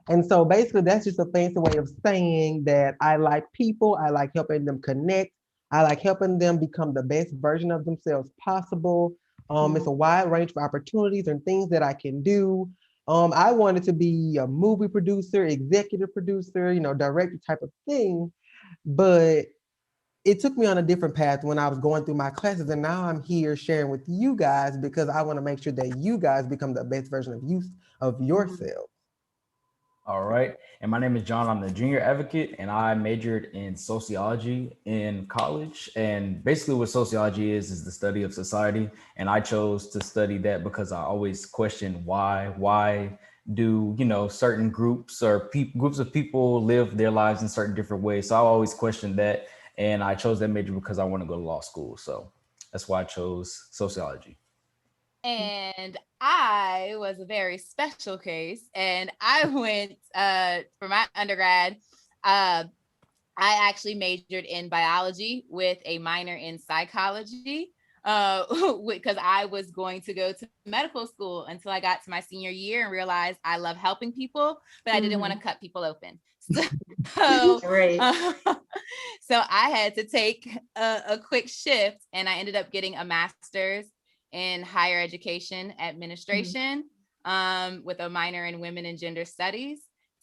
And so basically that's just a fancy way of saying that I like people, I like helping them connect, I like helping them become the best version of themselves possible. It's a wide range of opportunities and things that I can do. I wanted to be a movie producer, executive producer, director type of thing, but it took me on a different path when I was going through my classes, and now I'm here sharing with you guys because I want to make sure that you guys become the best version of yourself. All right. And my name is John. I'm the junior advocate, and I majored in sociology in college. And basically what sociology is the study of society. And I chose to study that because I always question why do, certain groups or groups of people live their lives in certain different ways. So I always questioned that. And I chose that major because I want to go to law school. So that's why I chose sociology. And I was a very special case, and I went for my undergrad. I actually majored in biology with a minor in psychology because I was going to go to medical school until I got to my senior year and realized I love helping people, but I didn't want to cut people open. So, so I had to take a quick shift, and I ended up getting a master's in higher education administration with a minor in women and gender studies.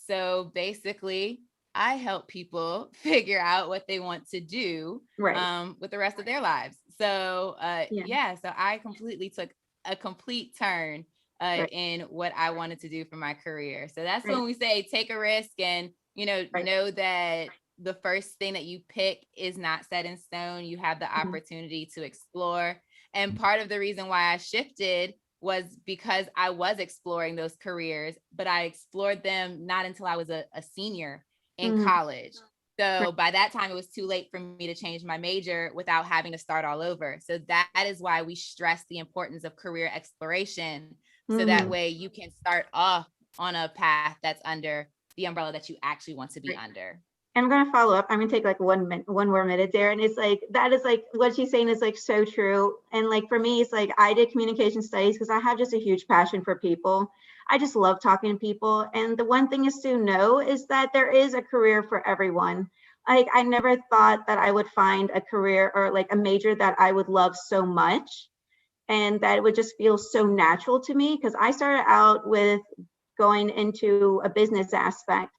So basically, I help people figure out what they want to do with the rest of their lives. So so I completely took a complete turn in what I wanted to do for my career. So that's when we say take a risk and, know that the first thing that you pick is not set in stone. You have the opportunity to explore. And part of the reason why I shifted was because I was exploring those careers, but I explored them not until I was a senior in college. So by that time, it was too late for me to change my major without having to start all over. So that is why we stress the importance of career exploration. So that way you can start off on a path that's under the umbrella that you actually want to be under. I'm going to follow up. I'm going to take like one more minute there. And it's like, that is like, what she's saying is like so true. And like, for me, it's like, I did communication studies because I have just a huge passion for people. I just love talking to people. And the one thing is to know is that there is a career for everyone. Like, I never thought that I would find a career or like a major that I would love so much. And that it would just feel so natural to me, because I started out with going into a business aspect.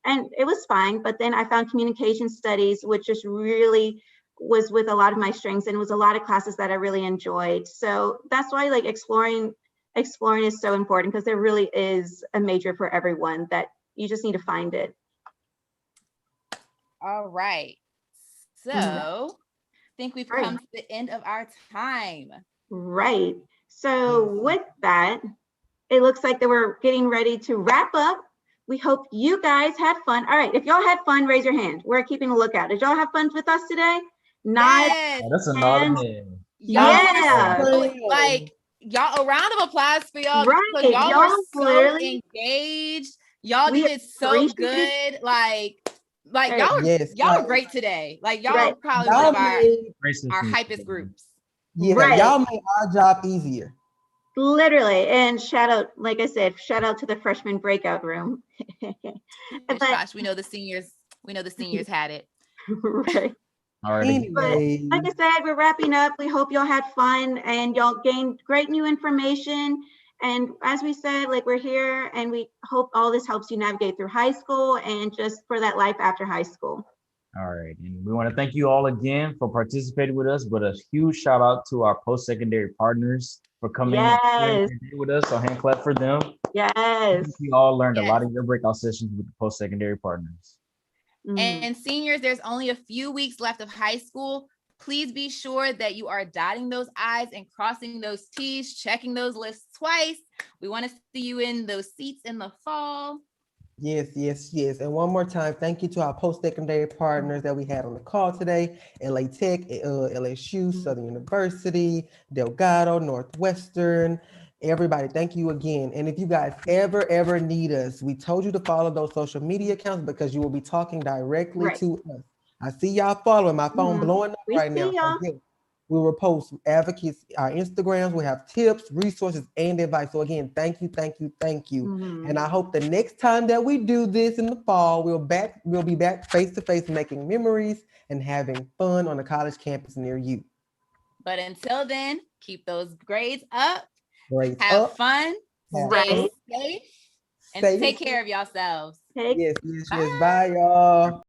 And it was fine, but then I found communication studies, which just really was with a lot of my strengths, and it was a lot of classes that I really enjoyed. So that's why like exploring is so important, because there really is a major for everyone, that you just need to find it. All right. So I think we've come to the end of our time. Right. So with that, it looks like that we're getting ready to wrap up. We hope you guys had fun. All right, if y'all had fun, raise your hand. We're keeping a lookout. Did y'all have fun with us today? Nod. Yes. Oh, that's a nod of head. Like y'all, a round of applause for y'all. Right. Because y'all were so clearly engaged. Y'all did so good. Like y'all were great today. Like y'all were probably one of our hypest groups. Y'all made our job easier. Literally. And shout out, like I said, shout out to the freshman breakout room. Gosh, we know the seniors had it. Right. All right. But like I said, we're wrapping up. We hope y'all had fun and y'all gained great new information. And as we said, like, we're here, and we hope all this helps you navigate through high school and just for that life after high school. All right. And we want to thank you all again for participating with us, but a huge shout out to our post-secondary partners for coming here with us. So hand clap for them. Yes. We all learned a lot of your breakout sessions with the post-secondary partners. And seniors, there's only a few weeks left of high school. Please be sure that you are dotting those I's and crossing those T's, checking those lists twice. We want to see you in those seats in the fall. Yes. And one more time, thank you to our post-secondary partners that we had on the call today: LA Tech, LSU, Southern University, Delgado, Northwestern. Everybody, thank you again. And if you guys ever need us, we told you to follow those social media accounts, because you will be talking directly to us. I see y'all following. My phone blowing up right now. We will post advocates, our Instagrams. We have tips, resources, and advice. So again, thank you, thank you, thank you. And I hope the next time that we do this in the fall, we'll be back face to face, making memories and having fun on a college campus near you. But until then, keep those grades up, Grades have up, fun, have stay fun, safe, and safe. take care of yourselves. Yes, yes, yes. Bye, y'all.